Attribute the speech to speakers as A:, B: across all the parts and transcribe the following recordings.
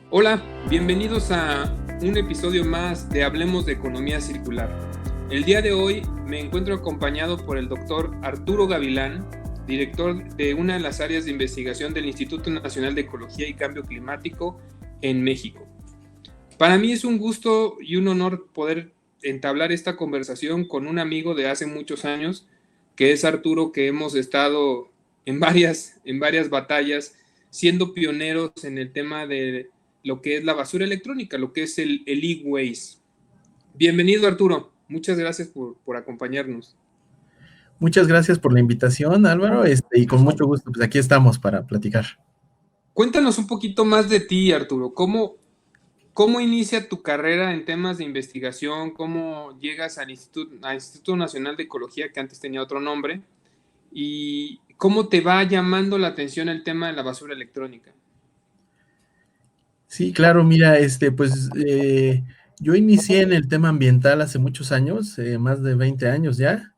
A: Hola, bienvenidos a un episodio más de Hablemos de Economía Circular. El día de hoy me encuentro acompañado por el doctor Arturo Gavilán, director de una de las áreas de investigación del Instituto Nacional de Ecología y Cambio Climático en México. Para mí es un gusto y un honor poder entablar esta conversación con un amigo de hace muchos años, que es Arturo, que hemos estado en varias batallas, siendo pioneros en el tema de lo que es la basura electrónica, lo que es el e-waste. Bienvenido, Arturo. Muchas gracias por acompañarnos.
B: Muchas gracias por la invitación, Álvaro, y con mucho gusto, pues aquí estamos para platicar.
A: Cuéntanos un poquito más de ti, Arturo. ¿Cómo inicia tu carrera en temas de investigación? ¿Cómo llegas al Instituto Nacional de Ecología, que antes tenía otro nombre? ¿Y cómo te va llamando la atención el tema de la basura electrónica?
B: Sí, claro, mira, yo inicié en el tema ambiental hace muchos años, más de 20 años ya.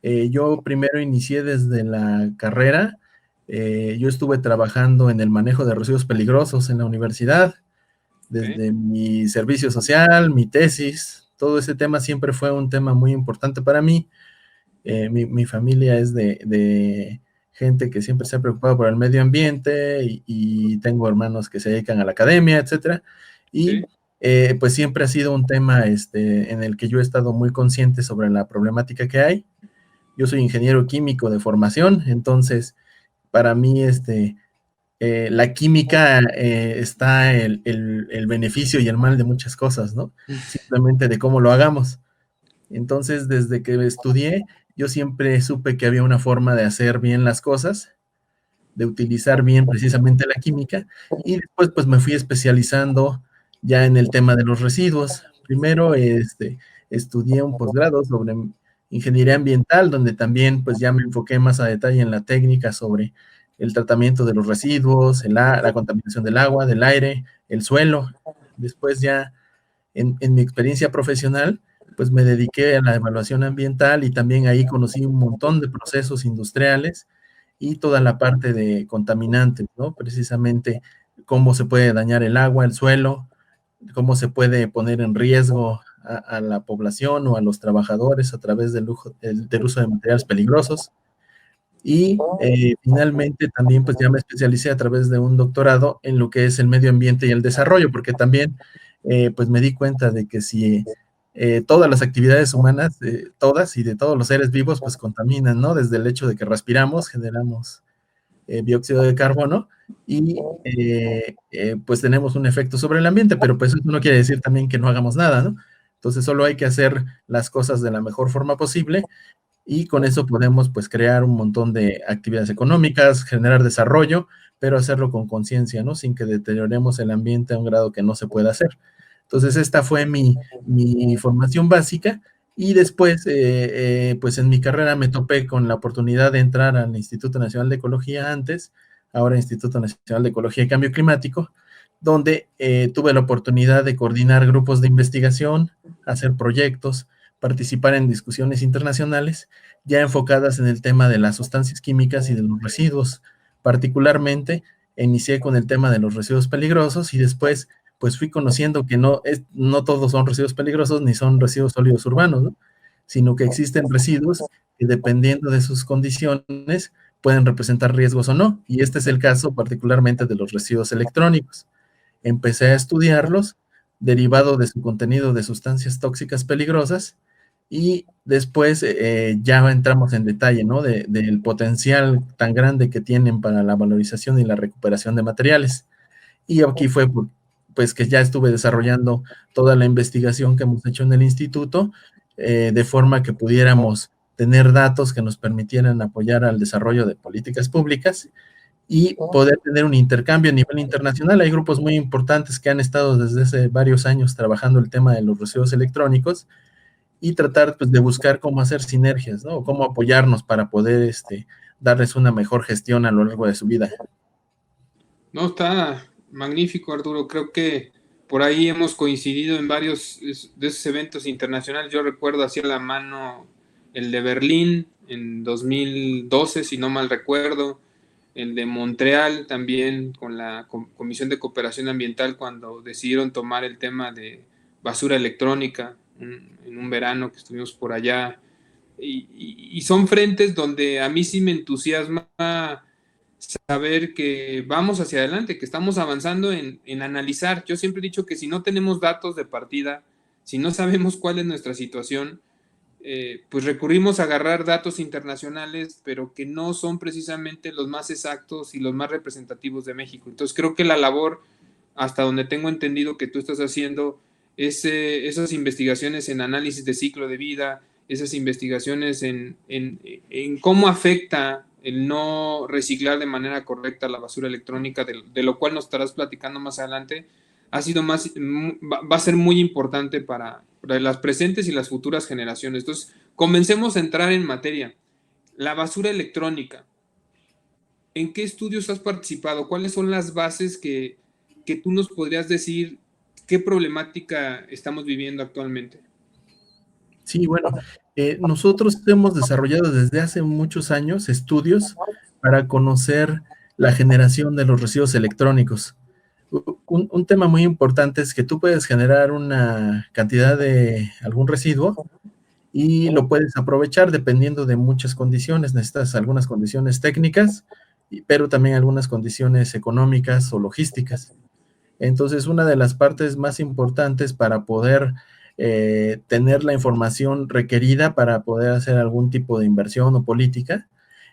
B: Yo primero inicié desde la carrera. Yo estuve trabajando en el manejo de residuos peligrosos en la universidad,
A: ¿Okay?
B: desde mi servicio social, mi tesis. Todo ese tema siempre fue un tema muy importante para mí. Mi familia es de gente que siempre se ha preocupado por el medio ambiente y tengo hermanos que se dedican a la academia, etcétera. Y
A: ¿Okay?
B: pues siempre ha sido un tema en el que yo he estado muy consciente sobre la problemática que hay. Yo soy ingeniero químico de formación, entonces para mí la química está el beneficio y el mal de muchas cosas, ¿no? Simplemente de cómo lo hagamos. Entonces, desde que estudié, yo siempre supe que había una forma de hacer bien las cosas, de utilizar bien precisamente la química, y después pues me fui especializando ya en el tema de los residuos. Primero estudié un posgrado sobre ingeniería ambiental, donde también pues ya me enfoqué más a detalle en la técnica sobre el tratamiento de los residuos, la contaminación del agua, del aire, el suelo. Después ya en mi experiencia profesional, pues me dediqué a la evaluación ambiental y también ahí conocí un montón de procesos industriales y toda la parte de contaminantes, ¿no? Precisamente cómo se puede dañar el agua, el suelo, cómo se puede poner en riesgo a la población o a los trabajadores a través del uso de materiales peligrosos. Y finalmente también pues ya me especialicé a través de un doctorado en lo que es el medio ambiente y el desarrollo, porque también pues me di cuenta de que si todas las actividades humanas, todas y de todos los seres vivos, pues contaminan, ¿no? Desde el hecho de que respiramos, generamos dióxido de carbono y pues tenemos un efecto sobre el ambiente, pero pues eso no quiere decir también que no hagamos nada, ¿no? Entonces solo hay que hacer las cosas de la mejor forma posible y con eso podemos pues crear un montón de actividades económicas, generar desarrollo, pero hacerlo con conciencia, ¿no? Sin que deterioremos el ambiente a un grado que no se pueda hacer. Entonces esta fue mi formación básica y después pues en mi carrera me topé con la oportunidad de entrar al Instituto Nacional de Ecología antes, ahora Instituto Nacional de Ecología y Cambio Climático, donde tuve la oportunidad de coordinar grupos de investigación, hacer proyectos, participar en discusiones internacionales ya enfocadas en el tema de las sustancias químicas y de los residuos. Particularmente, inicié con el tema de los residuos peligrosos y después pues fui conociendo que no todos son residuos peligrosos ni son residuos sólidos urbanos, ¿no? Sino que existen residuos que dependiendo de sus condiciones pueden representar riesgos o no. Y este es el caso particularmente de los residuos electrónicos. Empecé a estudiarlos derivado de su contenido de sustancias tóxicas peligrosas y después ya entramos en detalle, ¿no? Del potencial tan grande que tienen para la valorización y la recuperación de materiales. Y aquí fue pues que ya estuve desarrollando toda la investigación que hemos hecho en el instituto, de forma que pudiéramos tener datos que nos permitieran apoyar al desarrollo de políticas públicas y poder tener un intercambio a nivel internacional. Hay grupos muy importantes que han estado desde hace varios años trabajando el tema de los residuos electrónicos y tratar pues, de buscar cómo hacer sinergias, ¿no? O cómo apoyarnos para poder darles una mejor gestión a lo largo de su vida.
A: No, está magnífico, Arturo. Creo que por ahí hemos coincidido en varios de esos eventos internacionales. Yo recuerdo hacia la mano el de Berlín en 2012, si no mal recuerdo. el de Montreal también con la Comisión de Cooperación Ambiental cuando decidieron tomar el tema de basura electrónica en un verano que estuvimos por allá. Y son frentes donde a mí sí me entusiasma saber que vamos hacia adelante, que estamos avanzando en analizar. Yo siempre he dicho que si no tenemos datos de partida, si no sabemos cuál es nuestra situación, pues recurrimos a agarrar datos internacionales, pero que no son precisamente los más exactos y los más representativos de México. Entonces creo que la labor, hasta donde tengo entendido que tú estás haciendo, es esas investigaciones en análisis de ciclo de vida, esas investigaciones en cómo afecta el no reciclar de manera correcta la basura electrónica, de lo cual nos estarás platicando más adelante, ha sido va a ser muy importante para las presentes y las futuras generaciones. Entonces, comencemos a entrar en materia. La basura electrónica. ¿En qué estudios has participado? ¿Cuáles son las bases que tú nos podrías decir qué problemática estamos viviendo actualmente?
B: Sí, bueno, nosotros hemos desarrollado desde hace muchos años estudios para conocer la generación de los residuos electrónicos. Un tema muy importante es que tú puedes generar una cantidad de algún residuo y lo puedes aprovechar dependiendo de muchas condiciones. Necesitas algunas condiciones técnicas, pero también algunas condiciones económicas o logísticas. Entonces, una de las partes más importantes para poder tener la información requerida para poder hacer algún tipo de inversión o política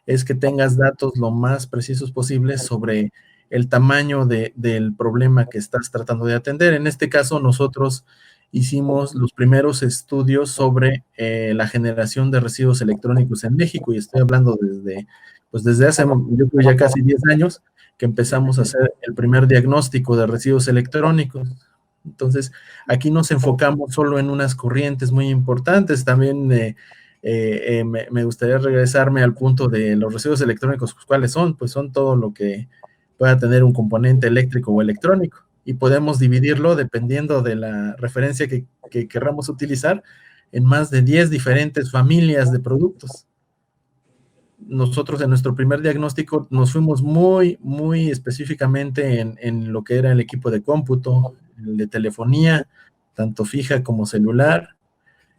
B: es que tengas datos lo más precisos posibles sobre el tamaño del problema que estás tratando de atender. En este caso, nosotros hicimos los primeros estudios sobre la generación de residuos electrónicos en México, y estoy hablando desde hace, yo creo, ya casi 10 años, que empezamos a hacer el primer diagnóstico de residuos electrónicos. Entonces, aquí nos enfocamos solo en unas corrientes muy importantes. También me gustaría regresarme al punto de los residuos electrónicos. ¿Cuáles son? Pues son todo lo que pueda tener un componente eléctrico o electrónico, y podemos dividirlo dependiendo de la referencia que querramos utilizar en más de 10 diferentes familias de productos. Nosotros en nuestro primer diagnóstico nos fuimos muy específicamente en lo que era el equipo de cómputo, el de telefonía, tanto fija como celular,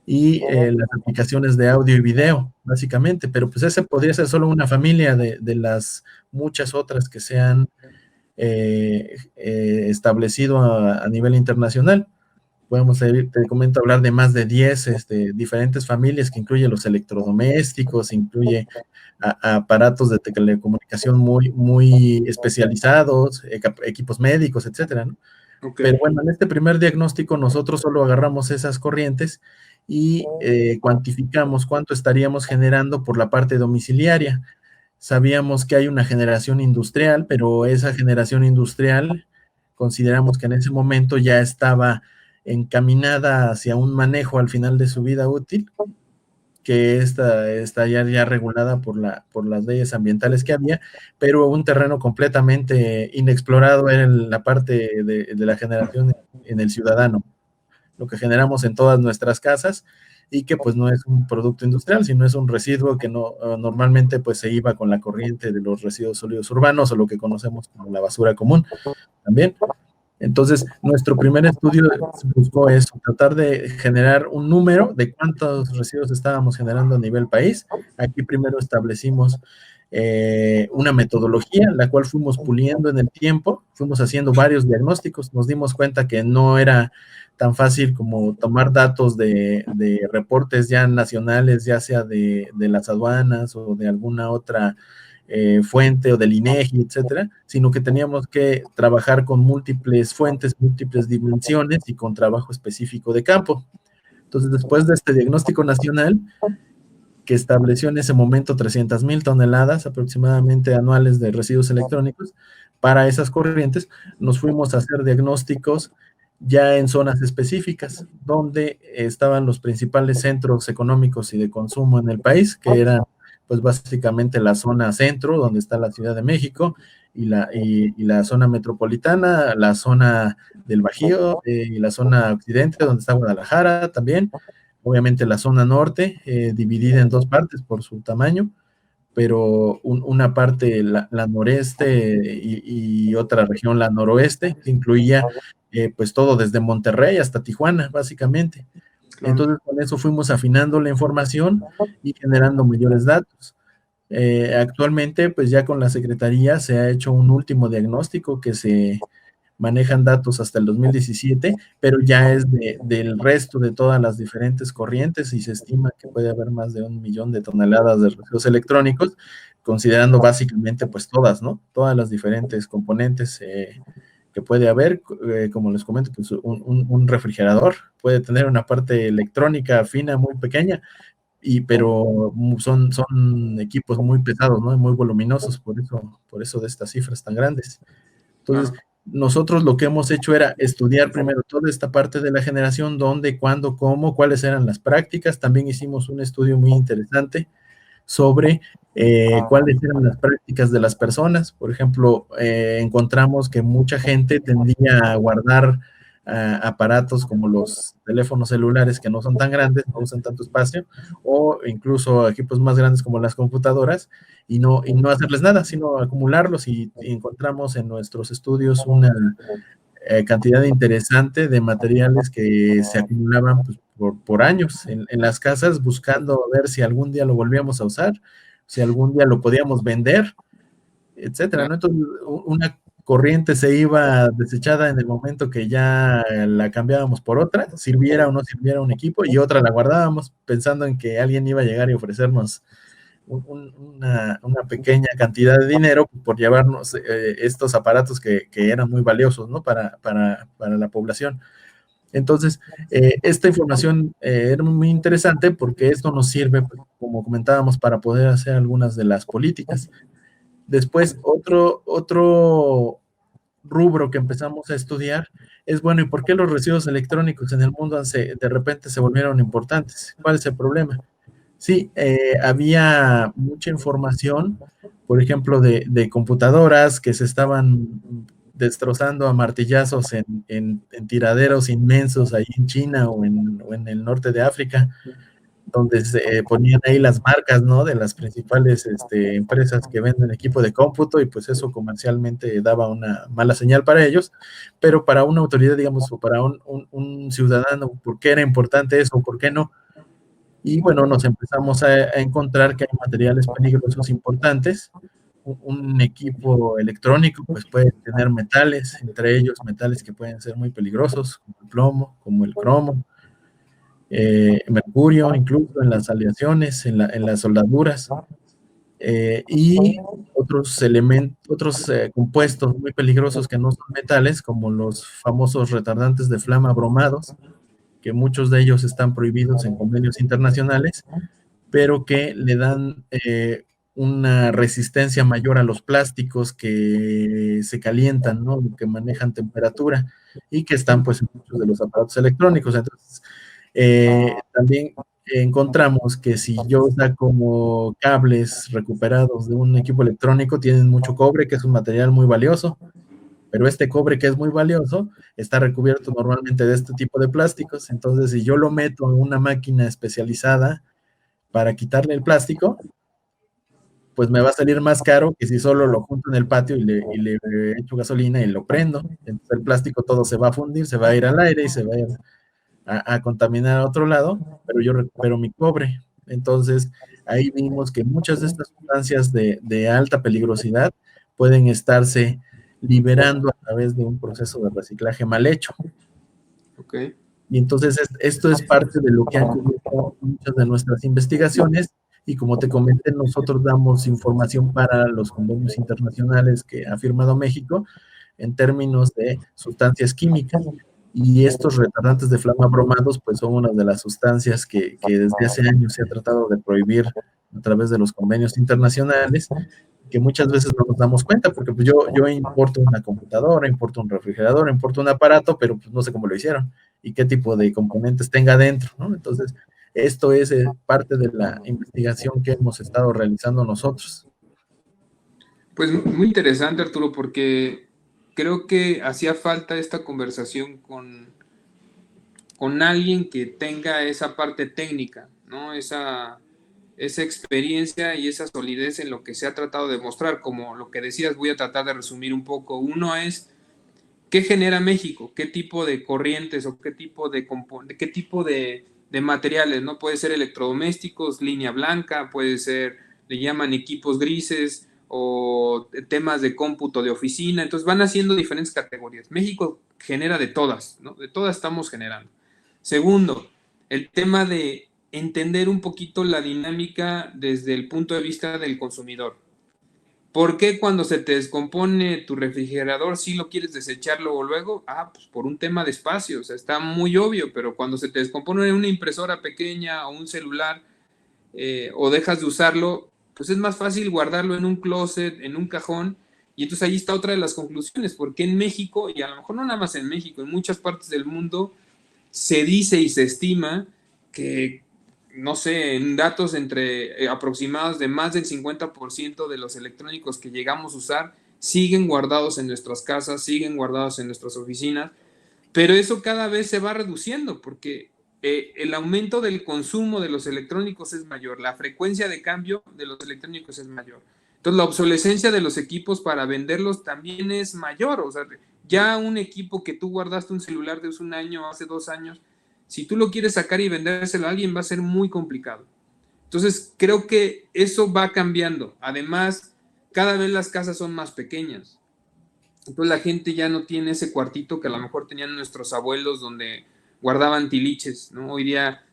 B: y las aplicaciones de audio y video, básicamente. Pero pues ese podría ser solo una familia de las muchas otras que se han establecido a nivel internacional. Podemos, te comento, hablar de más de 10 diferentes familias, que incluye los electrodomésticos, incluye aparatos de telecomunicación muy especializados, equipos médicos, etcétera, ¿no?
A: Okay.
B: Pero bueno, en este primer diagnóstico nosotros solo agarramos esas corrientes y cuantificamos cuánto estaríamos generando por la parte domiciliaria. Sabíamos que hay una generación industrial, pero esa generación industrial consideramos que en ese momento ya estaba encaminada hacia un manejo al final de su vida útil, que está ya regulada por las leyes ambientales que había, pero un terreno completamente inexplorado era la parte de la generación en el ciudadano, lo que generamos en todas nuestras casas, y que pues no es un producto industrial, sino es un residuo que normalmente pues se iba con la corriente de los residuos sólidos urbanos, o lo que conocemos como la basura común también. Entonces, nuestro primer estudio buscó eso, tratar de generar un número de cuántos residuos estábamos generando a nivel país. Aquí primero establecimos una metodología, la cual fuimos puliendo en el tiempo, fuimos haciendo varios diagnósticos, nos dimos cuenta que no era tan fácil como tomar datos de reportes ya nacionales, ya sea de las aduanas o de alguna otra fuente, o del INEGI, etcétera, sino que teníamos que trabajar con múltiples fuentes, múltiples dimensiones y con trabajo específico de campo. Entonces, después de este diagnóstico nacional, que estableció en ese momento 300,000 toneladas aproximadamente anuales de residuos electrónicos para esas corrientes, nos fuimos a hacer diagnósticos ya en zonas específicas, donde estaban los principales centros económicos y de consumo en el país, que eran pues básicamente la zona centro, donde está la Ciudad de México, y la zona metropolitana, la zona del Bajío, y la zona occidente, donde está Guadalajara también, obviamente la zona norte, dividida en dos partes por su tamaño, pero una parte, la noreste y otra región, la noroeste, que incluía pues todo desde Monterrey hasta Tijuana, básicamente.
A: Claro.
B: Entonces con eso fuimos afinando la información y generando mayores datos. Actualmente, pues ya con la Secretaría se ha hecho un último diagnóstico que se manejan datos hasta el 2017, pero ya es del resto de todas las diferentes corrientes y se estima que puede haber más de 1 millón de toneladas de residuos electrónicos, considerando básicamente pues todas, ¿no? Todas las diferentes componentes que puede haber, como les comento, pues un refrigerador puede tener una parte electrónica fina muy pequeña, pero son equipos muy pesados, ¿no? Muy voluminosos, por eso de estas cifras tan grandes. Entonces,
A: Claro.
B: nosotros lo que hemos hecho era estudiar primero toda esta parte de la generación, dónde, cuándo, cómo, cuáles eran las prácticas. También hicimos un estudio muy interesante sobre cuáles eran las prácticas de las personas. Por ejemplo, encontramos que mucha gente tendía a guardar aparatos como los teléfonos celulares que no son tan grandes, no usan tanto espacio, o incluso equipos más grandes como las computadoras, y no hacerles nada, sino acumularlos, y encontramos en nuestros estudios una cantidad interesante de materiales que se acumulaban pues, por años en las casas, buscando ver si algún día lo volvíamos a usar, si algún día lo podíamos vender, etcétera,
A: Claro.
B: ¿no? Entonces, una corriente se iba desechada en el momento que ya la cambiábamos por otra, sirviera o no sirviera un equipo, y otra la guardábamos pensando en que alguien iba a llegar y ofrecernos una pequeña cantidad de dinero por llevarnos estos aparatos que eran muy valiosos, ¿no? Para la población. Entonces, esta información era muy interesante porque esto nos sirve, pues, como comentábamos, para poder hacer algunas de las políticas. Después, otro rubro que empezamos a estudiar es, bueno, ¿y por qué los residuos electrónicos en el mundo de repente se volvieron importantes? ¿Cuál es el problema? Sí, había mucha información, por ejemplo, de computadoras que se estaban destrozando a martillazos en tiraderos inmensos ahí en China o en el norte de África, donde se ponían ahí las marcas, ¿no? De las principales empresas que venden equipo de cómputo, y pues eso comercialmente daba una mala señal para ellos, pero para una autoridad, digamos, o para un ciudadano, ¿por qué era importante eso? ¿Por qué no? Y bueno, nos empezamos a encontrar que hay materiales peligrosos importantes. Un equipo electrónico pues puede tener metales, entre ellos metales que pueden ser muy peligrosos, como el plomo, como el cromo, mercurio, incluso en las aleaciones, en las soldaduras, y otros elementos, otros compuestos muy peligrosos que no son metales, como los famosos retardantes de flama bromados, que muchos de ellos están prohibidos en convenios internacionales, pero que le dan una resistencia mayor a los plásticos que se calientan, ¿no? Que manejan temperatura y que están pues en muchos de los aparatos electrónicos. Entonces, también encontramos que si yo saco cables recuperados de un equipo electrónico, tienen mucho cobre, que es un material muy valioso, pero este cobre que es muy valioso está recubierto normalmente de este tipo de plásticos. Entonces, si yo lo meto en una máquina especializada para quitarle el plástico, pues me va a salir más caro que si solo lo junto en el patio y le echo gasolina y lo prendo. Entonces el plástico todo se va a fundir, se va a ir al aire y se va a ir a contaminar a otro lado, pero yo recupero mi cobre. Entonces ahí vimos que muchas de estas sustancias de alta peligrosidad pueden estarse liberando a través de un proceso de reciclaje mal hecho.
A: Ok.
B: Y entonces esto es parte de lo que han cubierto muchas de nuestras investigaciones, y como te comenté, nosotros damos información para los convenios internacionales que ha firmado México en términos de sustancias químicas, y estos retardantes de flama bromados pues son una de las sustancias que desde hace años se ha tratado de prohibir a través de los convenios internacionales, que muchas veces no nos damos cuenta, porque pues yo importo una computadora, importo un refrigerador, importo un aparato, pero pues no sé cómo lo hicieron y qué tipo de componentes tenga dentro, ¿no? Entonces, esto es parte de la investigación que hemos estado realizando nosotros.
A: Pues muy interesante, Arturo, porque creo que hacía falta esta conversación con alguien que tenga esa parte técnica, ¿no? Esa esa experiencia y esa solidez en lo que se ha tratado de mostrar. Como lo que decías, voy a tratar de resumir un poco. Uno es, ¿qué genera México? ¿Qué tipo de corrientes o qué tipo de materiales? ¿No? Puede ser electrodomésticos, línea blanca, puede ser, le llaman equipos grises o temas de cómputo de oficina. Entonces van haciendo diferentes categorías. México genera de todas, ¿no? De todas estamos generando. Segundo, el tema de entender un poquito la dinámica desde el punto de vista del consumidor. ¿Por qué cuando se te descompone tu refrigerador sí lo quieres desechar luego? Ah, pues por un tema de espacio, o sea, está muy obvio, pero cuando se te descompone una impresora pequeña o un celular o dejas de usarlo, pues es más fácil guardarlo en un closet, en un cajón, y entonces ahí está otra de las conclusiones, porque en México, y a lo mejor no nada más en México, en muchas partes del mundo, se dice y se estima que, no sé, en datos entre aproximados de más del 50% de los electrónicos que llegamos a usar siguen guardados en nuestras casas, siguen guardados en nuestras oficinas, pero eso cada vez se va reduciendo porque el aumento del consumo de los electrónicos es mayor, la frecuencia de cambio de los electrónicos es mayor. Entonces la obsolescencia de los equipos para venderlos también es mayor. O sea, ya un equipo que tú guardaste un celular de hace un año, hace 2 años, si tú lo quieres sacar y vendérselo a alguien va a ser muy complicado. Entonces creo que eso va cambiando. Además, cada vez las casas son más pequeñas. Entonces la gente ya no tiene ese cuartito que a lo mejor tenían nuestros abuelos donde guardaban tiliches, ¿no? Hoy día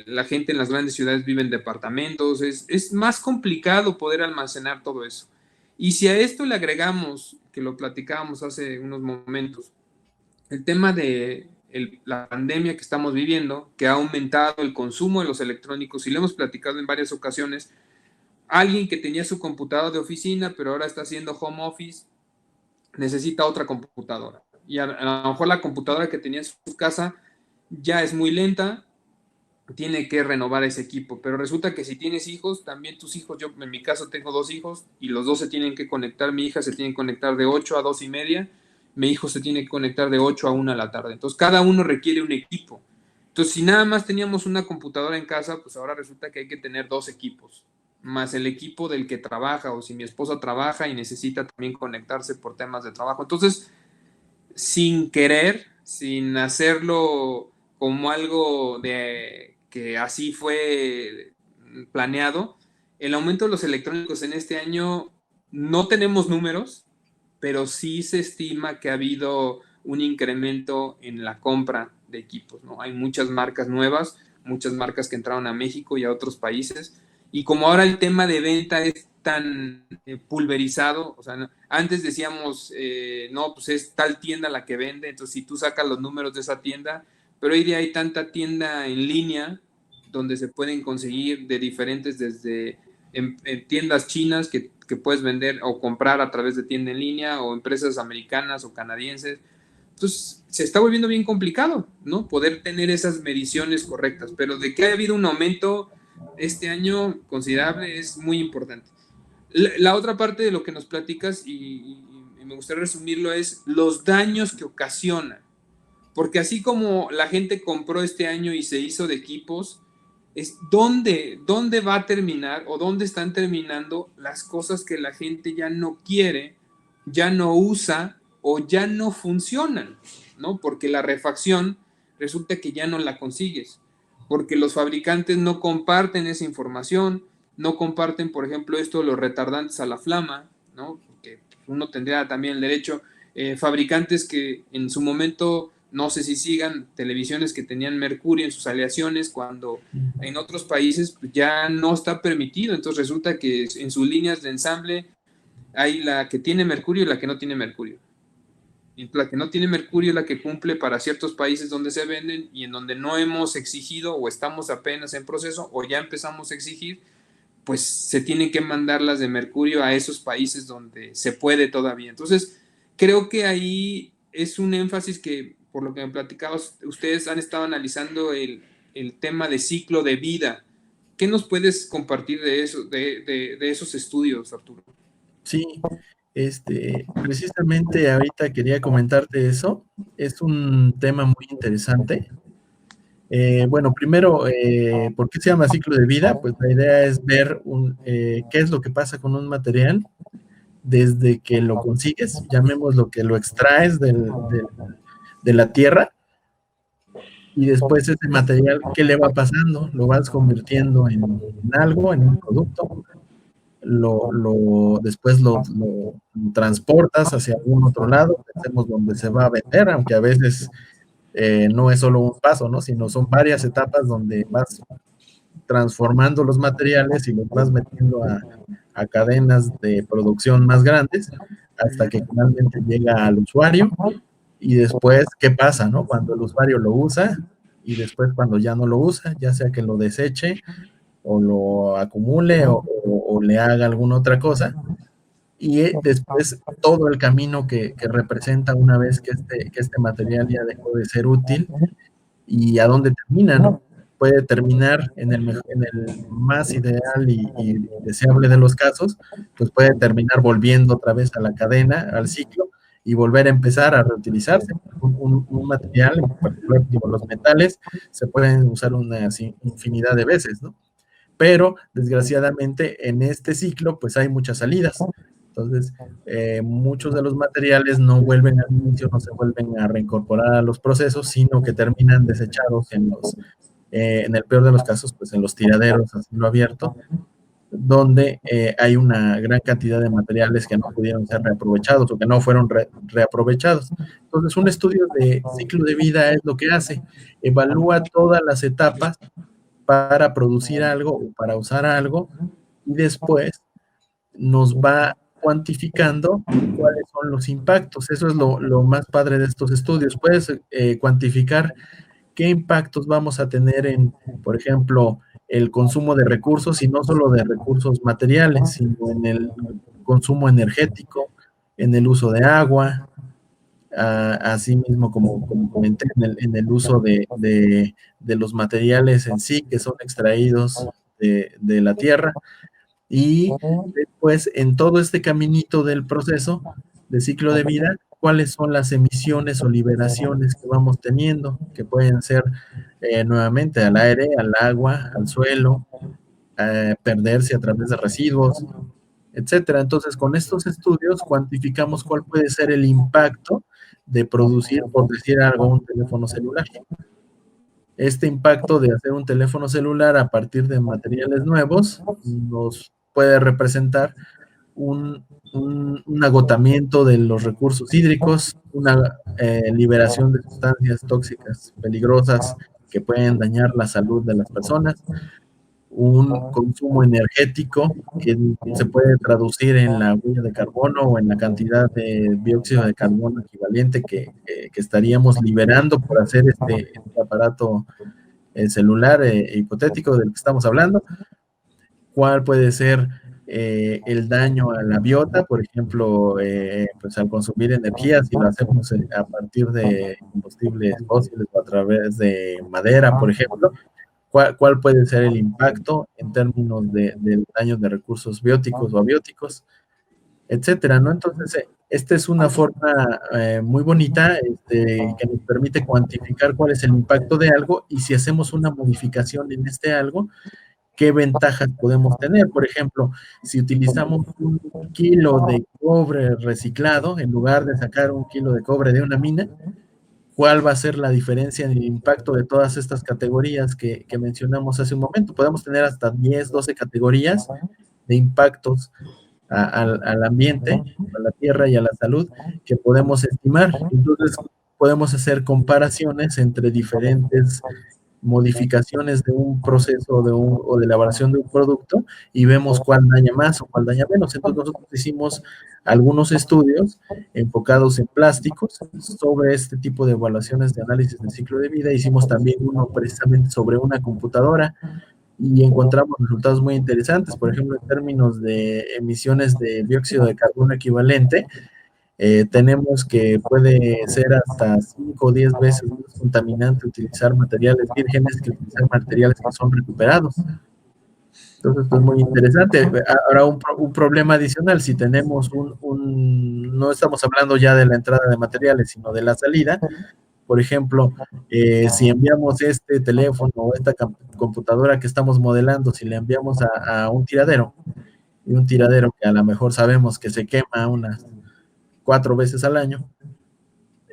A: la gente en las grandes ciudades vive en departamentos, es más complicado poder almacenar todo eso. Y si a esto le agregamos, que lo platicábamos hace unos momentos, el tema de la pandemia que estamos viviendo, que ha aumentado el consumo de los electrónicos, y lo hemos platicado en varias ocasiones, alguien que tenía su computadora de oficina, pero ahora está haciendo home office, necesita otra computadora. Y a lo mejor la computadora que tenía en su casa ya es muy lenta, tiene que renovar ese equipo. Pero resulta que si tienes hijos, también tus hijos, yo en mi caso tengo 2 hijos y los dos se tienen que conectar. Mi hija se tiene que conectar de 8 a 2:30, mi hijo se tiene que conectar de 8 a 1 de la tarde. Entonces cada uno requiere un equipo. Entonces si nada más teníamos una computadora en casa, pues ahora resulta que hay que tener 2 equipos más el equipo del que trabaja, o si mi esposa trabaja y necesita también conectarse por temas de trabajo. Entonces, sin querer, sin hacerlo como algo de que así fue planeado, el aumento de los electrónicos en este año no tenemos números, pero sí se estima que ha habido un incremento en la compra de equipos, ¿no? Hay muchas marcas nuevas, muchas marcas que entraron a México y a otros países, y como ahora el tema de venta es tan pulverizado, o sea, no, antes decíamos, no, pues es tal tienda la que vende, entonces si tú sacas los números de esa tienda, pero hoy día hay tanta tienda en línea donde se pueden conseguir de diferentes, desde en tiendas chinas que puedes vender o comprar a través de tienda en línea, o empresas americanas o canadienses. Entonces se está volviendo bien complicado, ¿no? Poder tener esas mediciones correctas, pero de que ha habido un aumento este año considerable es muy importante. La otra parte de lo que nos platicas, y me gustaría resumirlo, es los daños que ocasiona. Porque así como la gente compró este año y se hizo de equipos, es dónde va a terminar o dónde están terminando las cosas que la gente ya no quiere, ya no usa o ya no funcionan, ¿no? Porque la refacción resulta que ya no la consigues, porque los fabricantes no comparten esa información, no comparten, por ejemplo, esto, los retardantes a la flama, ¿no? Porque uno tendría también el derecho, fabricantes que en su momento, no sé si sigan, televisiones que tenían mercurio en sus aleaciones, cuando en otros países ya no está permitido. Entonces resulta que en sus líneas de ensamble hay la que tiene mercurio y la que no tiene mercurio. Y la que no tiene mercurio es la que cumple para ciertos países donde se venden, y en donde no hemos exigido o estamos apenas en proceso o ya empezamos a exigir, pues se tienen que mandar las de mercurio a esos países donde se puede todavía. Entonces, creo que ahí es un énfasis que, por lo que me platicabas, ustedes han estado analizando el tema de ciclo de vida. ¿Qué nos puedes compartir de eso, de esos estudios, Arturo?
B: Sí, precisamente ahorita quería comentarte eso. Es un tema muy interesante. Bueno, primero, ¿por qué se llama ciclo de vida? Pues la idea es ver qué es lo que pasa con un material desde que lo consigues, llamémoslo que lo extraes de la tierra, y después ese material, ¿qué le va pasando? Lo vas convirtiendo en algo, en un producto, después lo transportas hacia algún otro lado, pensemos donde se va a vender, aunque a veces no es solo un paso, ¿no? Sino son varias etapas donde vas transformando los materiales y los vas metiendo a cadenas de producción más grandes hasta que finalmente llega al usuario. Y después, ¿qué pasa, no? Cuando el usuario lo usa y después cuando ya no lo usa, ya sea que lo deseche o lo acumule o le haga alguna otra cosa. Y después todo el camino que representa una vez que este material ya dejó de ser útil y a dónde termina, ¿no? Puede terminar en el más ideal y deseable de los casos, pues puede terminar volviendo otra vez a la cadena, al ciclo, y volver a empezar a reutilizarse. Un material, en particular, digo, los metales, se pueden usar una infinidad de veces, ¿no? Pero desgraciadamente en este ciclo pues hay muchas salidas. Entonces, muchos de los materiales no vuelven al inicio, no se vuelven a reincorporar a los procesos, sino que terminan desechados en el peor de los casos, pues en los tiraderos a cielo abierto, donde hay una gran cantidad de materiales que no pudieron ser reaprovechados o que no fueron reaprovechados. Entonces, un estudio de ciclo de vida es lo que hace, evalúa todas las etapas para producir algo o para usar algo y después nos va cuantificando cuáles son los impactos. Eso es lo más padre de estos estudios. Puedes cuantificar qué impactos vamos a tener en, por ejemplo, el consumo de recursos y no solo de recursos materiales, sino en el consumo energético, en el uso de agua, así mismo como comenté, en el uso de los materiales en sí que son extraídos de la tierra, y después en todo este caminito del proceso de ciclo de vida, cuáles son las emisiones o liberaciones que vamos teniendo, que pueden ser nuevamente al aire, al agua, al suelo, perderse a través de residuos, etcétera. Entonces, con estos estudios cuantificamos cuál puede ser el impacto de producir, por decir algo, un teléfono celular. Este impacto de hacer un teléfono celular a partir de materiales nuevos nos puede representar un agotamiento de los recursos hídricos, una liberación de sustancias tóxicas peligrosas que pueden dañar la salud de las personas, un consumo energético que se puede traducir en la huella de carbono o en la cantidad de dióxido de carbono equivalente que estaríamos liberando por hacer este aparato celular hipotético del que estamos hablando. ¿Cuál puede ser el daño a la biota? Por ejemplo, pues al consumir energía, si lo hacemos a partir de combustibles fósiles o a través de madera, por ejemplo, ¿cuál puede ser el impacto en términos del daño de recursos bióticos o abióticos, etcétera, ¿no? Entonces, esta es una forma muy bonita que nos permite cuantificar cuál es el impacto de algo y si hacemos una modificación en este algo, qué ventajas podemos tener. Por ejemplo, si utilizamos 1 kilo de cobre reciclado en lugar de sacar 1 kilo de cobre de una mina, ¿cuál va a ser la diferencia en el impacto de todas estas categorías que mencionamos hace un momento? Podemos tener hasta 10, 12 categorías de impactos al ambiente, a la tierra y a la salud que podemos estimar. Entonces, podemos hacer comparaciones entre diferentes modificaciones de un proceso o de elaboración de un producto y vemos cuál daña más o cuál daña menos. Entonces nosotros hicimos algunos estudios enfocados en plásticos sobre este tipo de evaluaciones de análisis del ciclo de vida. Hicimos también uno precisamente sobre una computadora y encontramos resultados muy interesantes. Por ejemplo, en términos de emisiones de dióxido de carbono equivalente, tenemos que puede ser hasta 5 o 10 veces más contaminante utilizar materiales vírgenes que utilizar materiales que son recuperados. Entonces, esto es muy interesante. Ahora, un problema adicional, si tenemos no estamos hablando ya de la entrada de materiales, sino de la salida, Por ejemplo, si enviamos este teléfono o esta computadora que estamos modelando, si le enviamos a un tiradero, y un tiradero que a lo mejor sabemos que se quema unas 4 veces al año,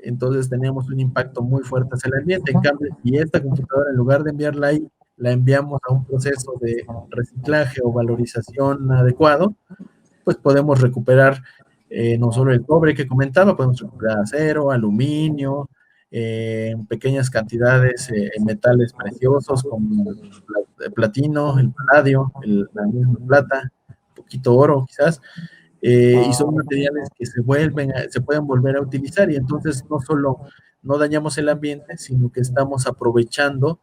B: entonces tenemos un impacto muy fuerte hacia el ambiente. En cambio, si esta computadora, en lugar de enviarla ahí, la enviamos a un proceso de reciclaje o valorización adecuado, pues podemos recuperar no solo el cobre que comentaba, podemos recuperar acero, aluminio, en pequeñas cantidades metales preciosos como el platino, el paladio, la misma plata, un poquito oro quizás, y son materiales que se pueden volver a utilizar, y entonces no solo no dañamos el ambiente, sino que estamos aprovechando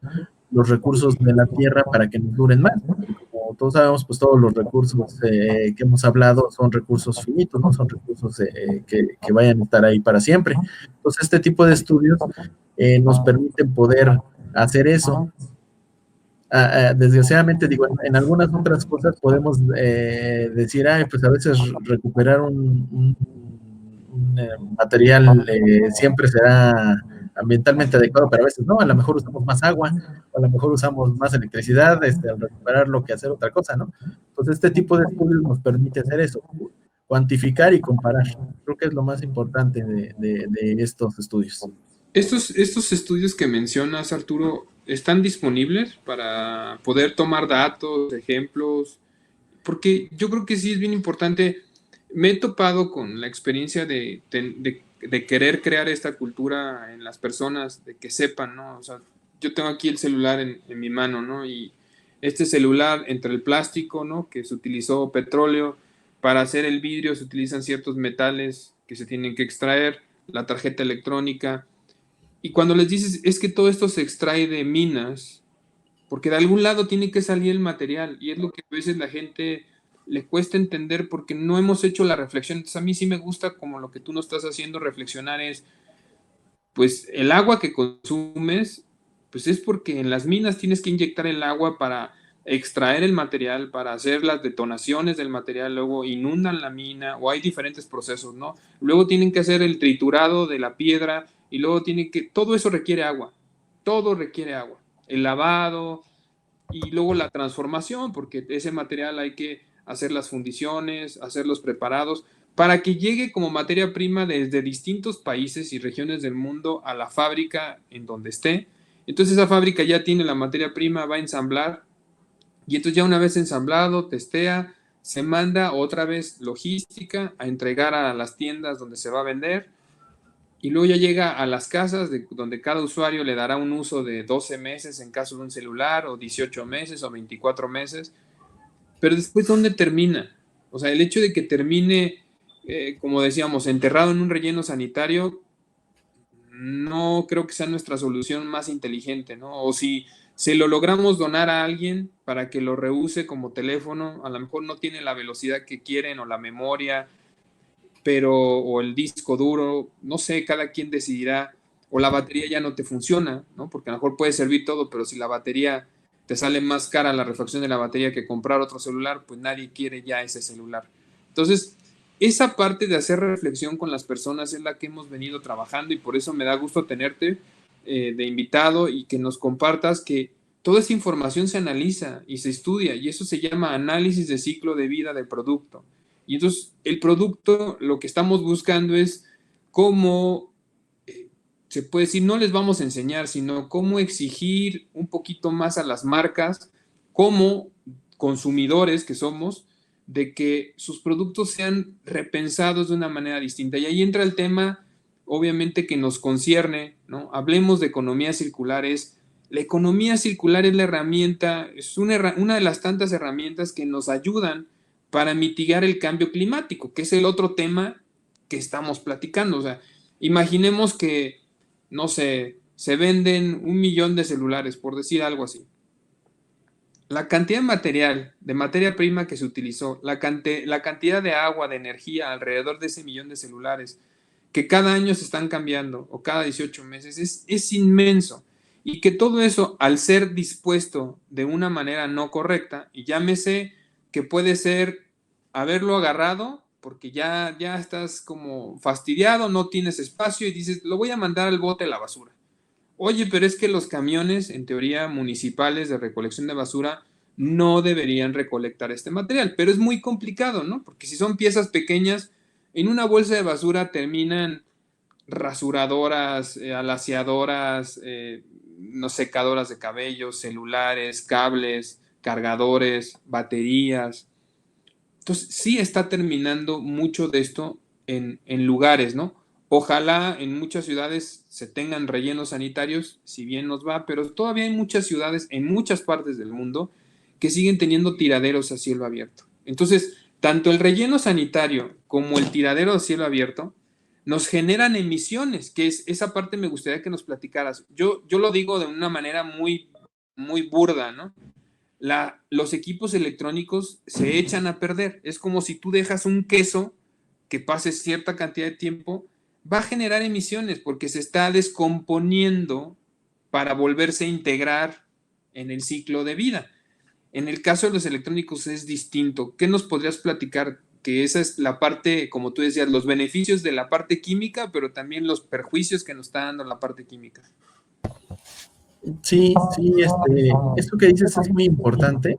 B: los recursos de la tierra para que nos duren más. Porque como todos sabemos, pues todos los recursos que hemos hablado son recursos finitos, no son recursos que vayan a estar ahí para siempre. Entonces, este tipo de estudios nos permiten poder hacer eso. Desgraciadamente, digo, en algunas otras cosas podemos decir, ay, pues a veces recuperar un material siempre será ambientalmente adecuado, pero a veces no, a lo mejor usamos más agua, o a lo mejor usamos más electricidad al recuperarlo que hacer otra cosa, ¿no? Entonces, este tipo de estudios nos permite hacer eso, cuantificar y comparar. Creo que es lo más importante de estos estudios.
A: Estos estudios que mencionas, Arturo, ¿están disponibles para poder tomar datos, ejemplos? Porque yo creo que sí es bien importante. Me he topado con la experiencia de querer crear esta cultura en las personas, de que sepan, ¿no? O sea, yo tengo aquí el celular en mi mano, ¿no? Y este celular, entre el plástico, ¿no? Que se utilizó petróleo, para hacer el vidrio se utilizan ciertos metales que se tienen que extraer, la tarjeta electrónica. Y cuando les dices, es que todo esto se extrae de minas, porque de algún lado tiene que salir el material, y es lo que a veces la gente le cuesta entender porque no hemos hecho la reflexión. Entonces a mí sí me gusta, como lo que tú nos estás haciendo reflexionar, es, pues el agua que consumes, pues es porque en las minas tienes que inyectar el agua para extraer el material, para hacer las detonaciones del material, luego inundan la mina, o hay diferentes procesos, ¿no? Luego tienen que hacer el triturado de la piedra, y luego tienen que, todo eso requiere agua, todo requiere agua, el lavado, y luego la transformación, porque ese material hay que hacer las fundiciones, hacer los preparados, para que llegue como materia prima desde distintos países y regiones del mundo a la fábrica en donde esté. Entonces esa fábrica ya tiene la materia prima, va a ensamblar, y entonces ya una vez ensamblado, testea, se manda otra vez logística a entregar a las tiendas donde se va a vender, y luego ya llega a las casas donde cada usuario le dará un uso de 12 meses en caso de un celular, o 18 meses, o 24 meses. Pero después, ¿dónde termina? O sea, el hecho de que termine, como decíamos, enterrado en un relleno sanitario, no creo que sea nuestra solución más inteligente, ¿no? O si se lo logramos donar a alguien para que lo reuse como teléfono, a lo mejor no tiene la velocidad que quieren, o la memoria, pero, o el disco duro, no sé, cada quien decidirá, o la batería ya no te funciona, ¿no? Porque a lo mejor puede servir todo, pero si la batería te sale más cara la refacción de la batería que comprar otro celular, pues nadie quiere ya ese celular. Entonces, esa parte de hacer reflexión con las personas es la que hemos venido trabajando, y por eso me da gusto tenerte de invitado, y que nos compartas que toda esa información se analiza y se estudia, y eso se llama análisis de ciclo de vida del producto. Y entonces el producto, lo que estamos buscando es cómo, se puede decir, no les vamos a enseñar, sino cómo exigir un poquito más a las marcas, como consumidores que somos, de que sus productos sean repensados de una manera distinta. Y ahí entra el tema, obviamente, que nos concierne, ¿no? Hablemos de economía circular. La economía circular es la herramienta, es una de las tantas herramientas que nos ayudan para mitigar el cambio climático, que es el otro tema que estamos platicando. O sea, imaginemos que, no sé, se venden 1 millón de celulares, por decir algo así. La cantidad material, de materia prima que se utilizó, la cantidad de agua, de energía alrededor de ese 1 millón de celulares, que cada año se están cambiando, o cada 18 meses, es inmenso. Y que todo eso, al ser dispuesto de una manera no correcta, y llámese que puede ser haberlo agarrado porque ya estás como fastidiado, no tienes espacio, y dices, lo voy a mandar al bote de la basura. Oye, pero es que los camiones, en teoría municipales de recolección de basura, no deberían recolectar este material, pero es muy complicado, ¿no? Porque si son piezas pequeñas, en una bolsa de basura terminan rasuradoras, alaciadoras, no, secadoras de cabello, celulares, cables, cargadores, baterías. Entonces, sí está terminando mucho de esto en lugares, ¿no? Ojalá en muchas ciudades se tengan rellenos sanitarios, si bien nos va, pero todavía hay muchas ciudades en muchas partes del mundo que siguen teniendo tiraderos a cielo abierto. Entonces, tanto el relleno sanitario como el tiradero a cielo abierto nos generan emisiones, que es esa parte me gustaría que nos platicaras. Yo lo digo de una manera muy, muy burda, ¿no? Los equipos electrónicos se echan a perder. Es como si tú dejas un queso que pase cierta cantidad de tiempo, va a generar emisiones porque se está descomponiendo para volverse a integrar en el ciclo de vida. En el caso de los electrónicos es distinto. ¿Qué nos podrías platicar? Que esa es la parte, como tú decías, los beneficios de la parte química, pero también los perjuicios que nos está dando la parte química.
B: Sí, sí, esto que dices es muy importante.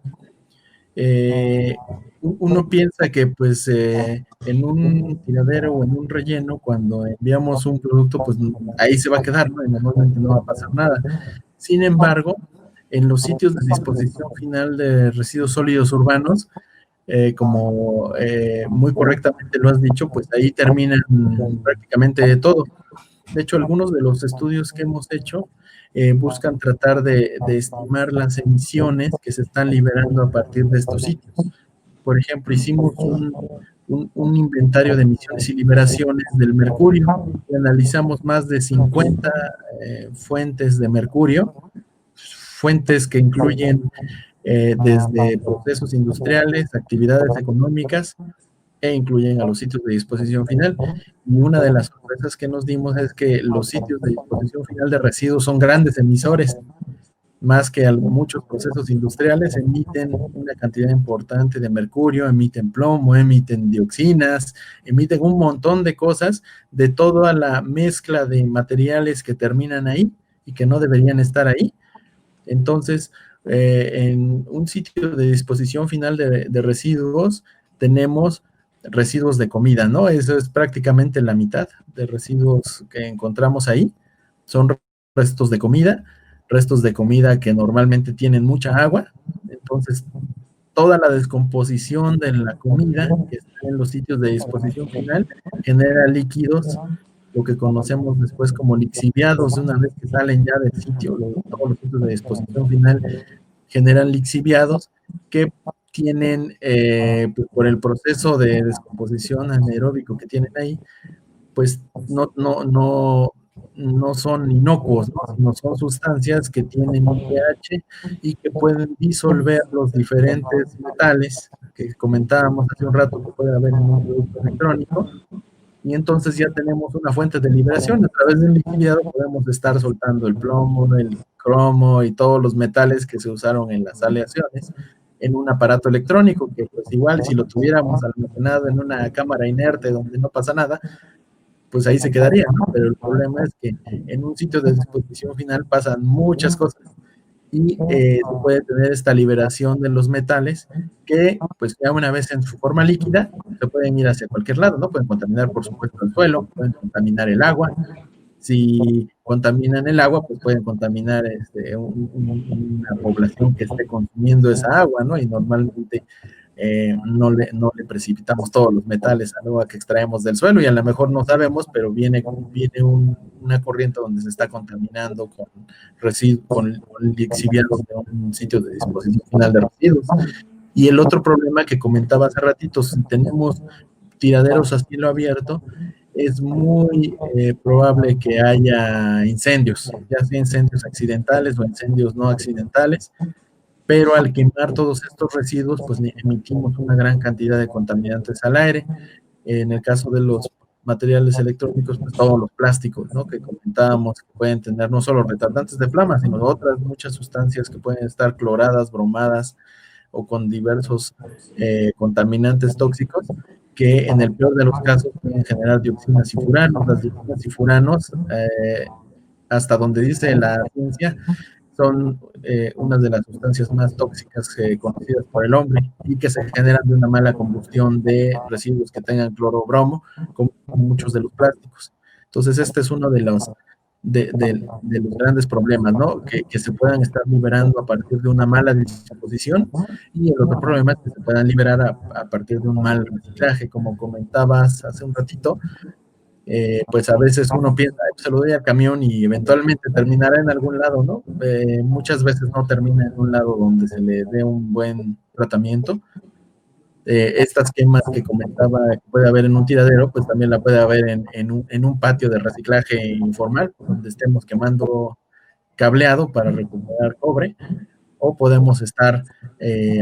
B: Uno piensa que pues en un tiradero o en un relleno, cuando enviamos un producto, pues ahí se va a quedar, ¿no? Y normalmente no va a pasar nada. Sin embargo, en los sitios de disposición final de residuos sólidos urbanos, como muy correctamente lo has dicho, pues ahí terminan prácticamente todo. De hecho, algunos de los estudios que hemos hecho buscan tratar de estimar las emisiones que se están liberando a partir de estos sitios. Por ejemplo, hicimos un inventario de emisiones y liberaciones del mercurio y analizamos más de 50 fuentes de mercurio, fuentes que incluyen desde procesos industriales, actividades económicas, e incluyen a los sitios de disposición final. Y una de las sorpresas que nos dimos es que los sitios de disposición final de residuos son grandes emisores, más que muchos procesos industriales, emiten una cantidad importante de mercurio, emiten plomo, emiten dioxinas, emiten un montón de cosas de toda la mezcla de materiales que terminan ahí y que no deberían estar ahí. Entonces, en un sitio de disposición final de residuos tenemos residuos de comida, ¿no? Eso es prácticamente la mitad de residuos que encontramos ahí. Son restos de comida que normalmente tienen mucha agua. Entonces, toda la descomposición de la comida que está en los sitios de disposición final genera líquidos, lo que conocemos después como lixiviados. Una vez que salen ya del sitio, todos los sitios de disposición final generan lixiviados que tienen, pues, por el proceso de descomposición anaeróbico que tienen ahí, pues no son inocuos, ¿no? Sino son sustancias que tienen un pH y que pueden disolver los diferentes metales que comentábamos hace un rato que puede haber en un producto electrónico. Y entonces ya tenemos una fuente de liberación. A través del lixiviado podemos estar soltando el plomo, el cromo y todos los metales que se usaron en las aleaciones en un aparato electrónico, que pues igual si lo tuviéramos almacenado en una cámara inerte donde no pasa nada, pues ahí se quedaría, ¿no? Pero el problema es que en un sitio de disposición final pasan muchas cosas y se puede tener esta liberación de los metales que, pues ya una vez en su forma líquida, se pueden ir hacia cualquier lado, ¿no? Pueden contaminar, por supuesto, el suelo, pueden contaminar el agua. Si contaminan el agua, pues pueden contaminar una población que esté consumiendo esa agua, ¿no? Y normalmente no le precipitamos todos los metales al agua que extraemos del suelo y a lo mejor no sabemos, pero viene una corriente donde se está contaminando con lixiviados de un sitio de disposición final de residuos. Y el otro problema que comentaba hace ratito, si tenemos tiraderos a cielo abierto, es muy probable que haya incendios, ya sea incendios accidentales o incendios no accidentales, pero al quemar todos estos residuos, pues emitimos una gran cantidad de contaminantes al aire. En el caso de los materiales electrónicos, pues todos los plásticos, ¿no? Que comentábamos que pueden tener no solo retardantes de flama, sino otras muchas sustancias que pueden estar cloradas, bromadas o con diversos contaminantes tóxicos que en el peor de los casos pueden generar dioxinas y furanos. Las dioxinas y furanos hasta donde dice la ciencia, son unas de las sustancias más tóxicas conocidas por el hombre y que se generan de una mala combustión de residuos que tengan cloro-bromo, como muchos de los plásticos. Entonces, este es uno de los grandes problemas, ¿no? Que se puedan estar liberando a partir de una mala disposición, y el otro problema es que se puedan liberar a partir de un mal reciclaje, como comentabas hace un ratito. Pues a veces uno piensa, "Ay, pues se lo doy al camión y eventualmente terminará en algún lado, ¿no?" Muchas veces no termina en un lado donde se le dé un buen tratamiento. Estas quemas que comentaba que puede haber en un tiradero, pues también la puede haber en un patio de reciclaje informal, donde estemos quemando cableado para recuperar cobre, o podemos estar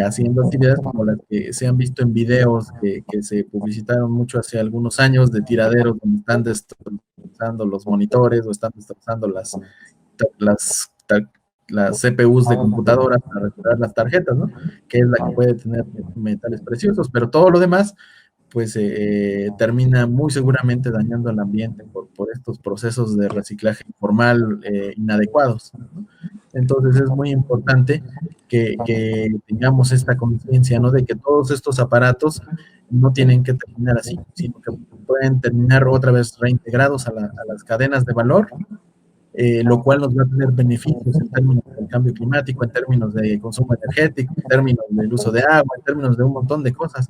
B: haciendo actividades como las que se han visto en videos que se publicitaron mucho hace algunos años, de tiraderos donde están destrozando los monitores o están destrozando las, las CPUs de computadoras para recuperar las tarjetas, ¿no? Que es la que puede tener metales preciosos, pero todo lo demás pues termina muy seguramente dañando al ambiente por estos procesos de reciclaje informal inadecuados, ¿no? Entonces es muy importante que tengamos esta conciencia, ¿no? De que todos estos aparatos no tienen que terminar así, sino que pueden terminar otra vez reintegrados a las cadenas de valor, lo cual nos va a tener beneficios en términos del cambio climático, en términos de consumo energético, en términos del uso de agua, en términos de un montón de cosas,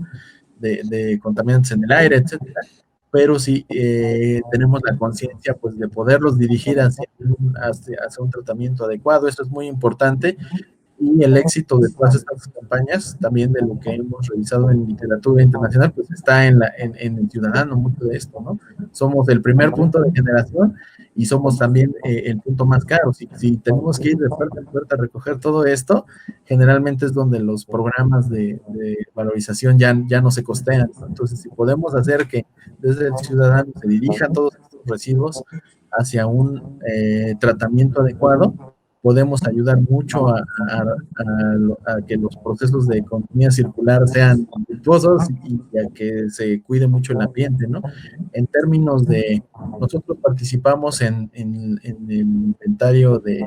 B: de contaminantes en el aire, etcétera. Pero si tenemos la conciencia pues de poderlos dirigir hacia un tratamiento adecuado, eso es muy importante. Y el éxito de todas estas campañas, también de lo que hemos revisado en literatura internacional, pues está en el ciudadano, mucho de esto, ¿no? Somos el primer punto de generación y somos también el punto más caro. Si tenemos que ir de puerta en puerta a recoger todo esto, generalmente es donde los programas de valorización ya no se costean, ¿no? Entonces, si podemos hacer que desde el ciudadano se dirija todos estos residuos hacia un tratamiento adecuado, podemos ayudar mucho a que los procesos de economía circular sean virtuosos y a que se cuide mucho el ambiente, ¿no? En términos de, nosotros participamos en el inventario de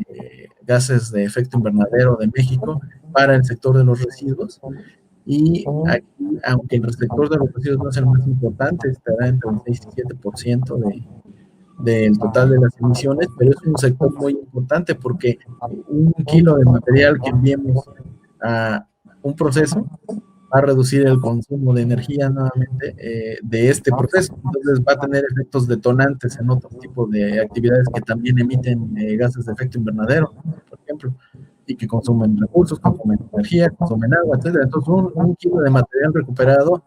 B: gases de efecto invernadero de México para el sector de los residuos, y aquí, aunque el sector de los residuos no es el más importante, estará entre el 6 y 7% del total de las emisiones, pero es un sector muy importante porque un kilo de material que enviemos a un proceso va a reducir el consumo de energía nuevamente de este proceso. Entonces va a tener efectos detonantes en otro tipo de actividades que también emiten gases de efecto invernadero, por ejemplo, y que consumen recursos, consumen energía, consumen agua, etcétera. Entonces un kilo de material recuperado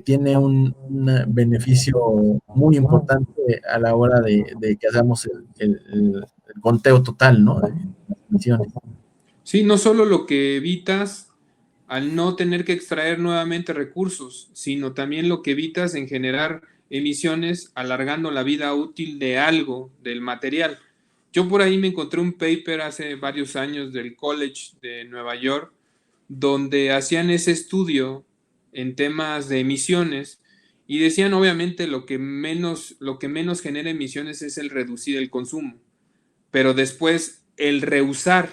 B: tiene un beneficio muy importante a la hora de que hagamos el conteo total, ¿no? De las emisiones.
A: Sí, no solo lo que evitas al no tener que extraer nuevamente recursos, sino también lo que evitas en generar emisiones alargando la vida útil de algo, del material. Yo por ahí me encontré un paper hace varios años del College de Nueva York, donde hacían ese estudio en temas de emisiones y decían obviamente lo que menos genera emisiones es el reducir el consumo, pero después el reusar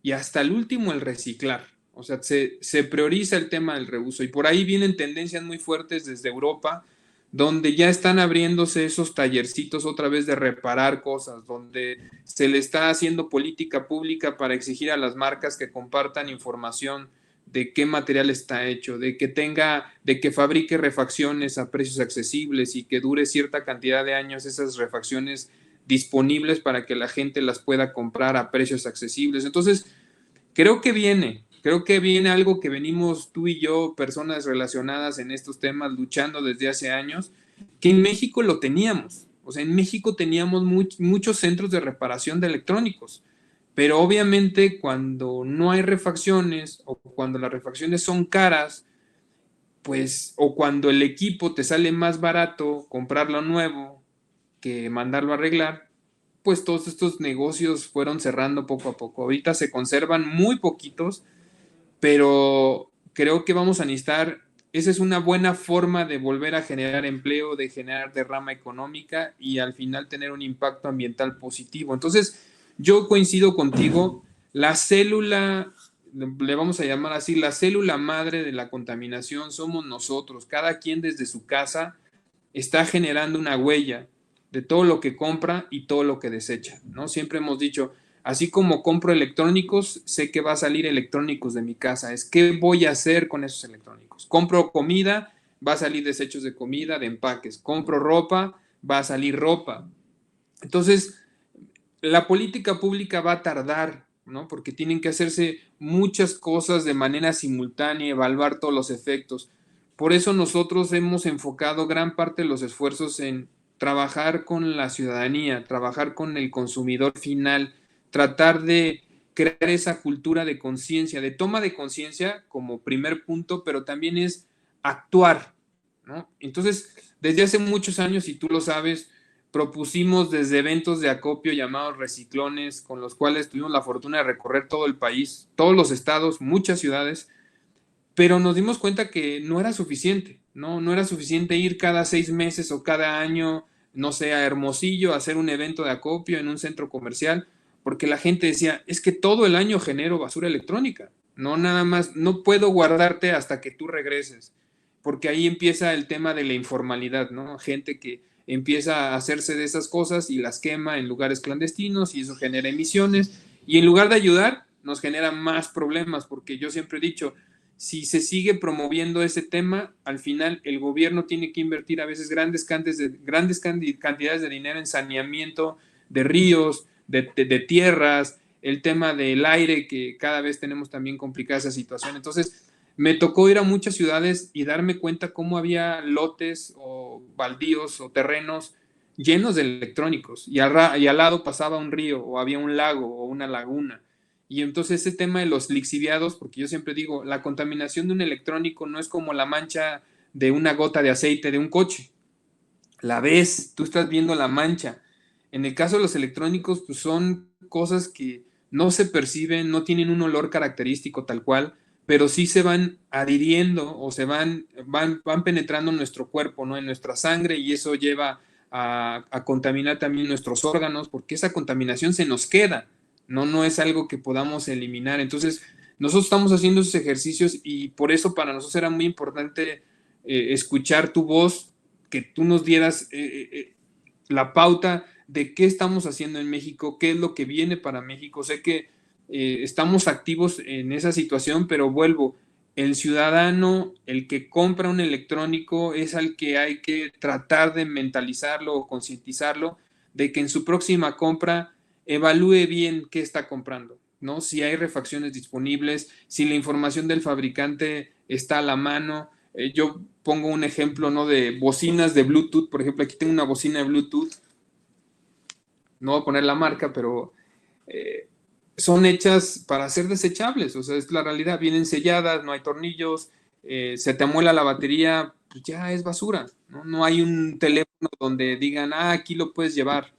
A: y hasta el último el reciclar. O sea, se prioriza el tema del reuso y por ahí vienen tendencias muy fuertes desde Europa, donde ya están abriéndose esos tallercitos otra vez de reparar cosas, donde se le está haciendo política pública para exigir a las marcas que compartan información de qué material está hecho, de que fabrique refacciones a precios accesibles y que dure cierta cantidad de años esas refacciones disponibles para que la gente las pueda comprar a precios accesibles. Entonces, creo que viene algo que venimos tú y yo, personas relacionadas en estos temas, luchando desde hace años, que en México lo teníamos. O sea, en México teníamos muchos centros de reparación de electrónicos, pero obviamente cuando no hay refacciones o cuando las refacciones son caras, pues, o cuando el equipo te sale más barato comprarlo nuevo que mandarlo a arreglar, pues todos estos negocios fueron cerrando poco a poco. Ahorita se conservan muy poquitos, pero creo que vamos a necesitar esa es una buena forma de volver a generar empleo, de generar derrama económica y al final tener un impacto ambiental positivo. Entonces, yo coincido contigo, la célula, le vamos a llamar así, la célula madre de la contaminación somos nosotros. Cada quien desde su casa está generando una huella de todo lo que compra y todo lo que desecha, ¿no? Siempre hemos dicho, así como compro electrónicos, sé que va a salir electrónicos de mi casa. Es qué voy a hacer con esos electrónicos. Compro comida, va a salir desechos de comida, de empaques. Compro ropa, va a salir ropa. Entonces, la política pública va a tardar, ¿no? Porque tienen que hacerse muchas cosas de manera simultánea, evaluar todos los efectos. Por eso nosotros hemos enfocado gran parte de los esfuerzos en trabajar con la ciudadanía, trabajar con el consumidor final, tratar de crear esa cultura de conciencia, de toma de conciencia como primer punto, pero también es actuar, ¿no? Entonces, desde hace muchos años, y tú lo sabes, propusimos desde eventos de acopio llamados reciclones, con los cuales tuvimos la fortuna de recorrer todo el país, todos los estados, muchas ciudades, pero nos dimos cuenta que no era suficiente, ¿no? No era suficiente ir cada 6 meses o cada año, no sé, a Hermosillo a hacer un evento de acopio en un centro comercial, porque la gente decía, es que todo el año genero basura electrónica, no nada más, no puedo guardarte hasta que tú regreses, porque ahí empieza el tema de la informalidad, ¿no? Gente que empieza a hacerse de esas cosas y las quema en lugares clandestinos y eso genera emisiones y en lugar de ayudar nos genera más problemas, porque yo siempre he dicho, si se sigue promoviendo ese tema, al final el gobierno tiene que invertir a veces grandes cantidades de dinero en saneamiento de ríos, de tierras, el tema del aire, que cada vez tenemos también complicada esa situación. Entonces, me tocó ir a muchas ciudades y darme cuenta cómo había lotes o baldíos o terrenos llenos de electrónicos y al lado pasaba un río o había un lago o una laguna. Y entonces ese tema de los lixiviados, porque yo siempre digo, la contaminación de un electrónico no es como la mancha de una gota de aceite de un coche. La ves, tú estás viendo la mancha. En el caso de los electrónicos, pues son cosas que no se perciben, no tienen un olor característico tal cual, pero sí se van adhiriendo o se van penetrando en nuestro cuerpo, ¿no? En nuestra sangre y eso lleva a contaminar también nuestros órganos, porque esa contaminación se nos queda, no es algo que podamos eliminar. Entonces, nosotros estamos haciendo esos ejercicios y por eso para nosotros era muy importante escuchar tu voz, que tú nos dieras la pauta de qué estamos haciendo en México, qué es lo que viene para México. Sé que estamos activos en esa situación, pero vuelvo, el ciudadano, el que compra un electrónico, es al que hay que tratar de mentalizarlo o concientizarlo de que en su próxima compra evalúe bien qué está comprando, ¿no? Si hay refacciones disponibles, si la información del fabricante está a la mano. Yo pongo un ejemplo, ¿no? De bocinas de Bluetooth, por ejemplo, aquí tengo una bocina de Bluetooth, no voy a poner la marca, pero son hechas para ser desechables, o sea, es la realidad, vienen selladas, no hay tornillos, se te amuela la batería, pues ya es basura, ¿no? No hay un teléfono donde digan, aquí lo puedes llevar.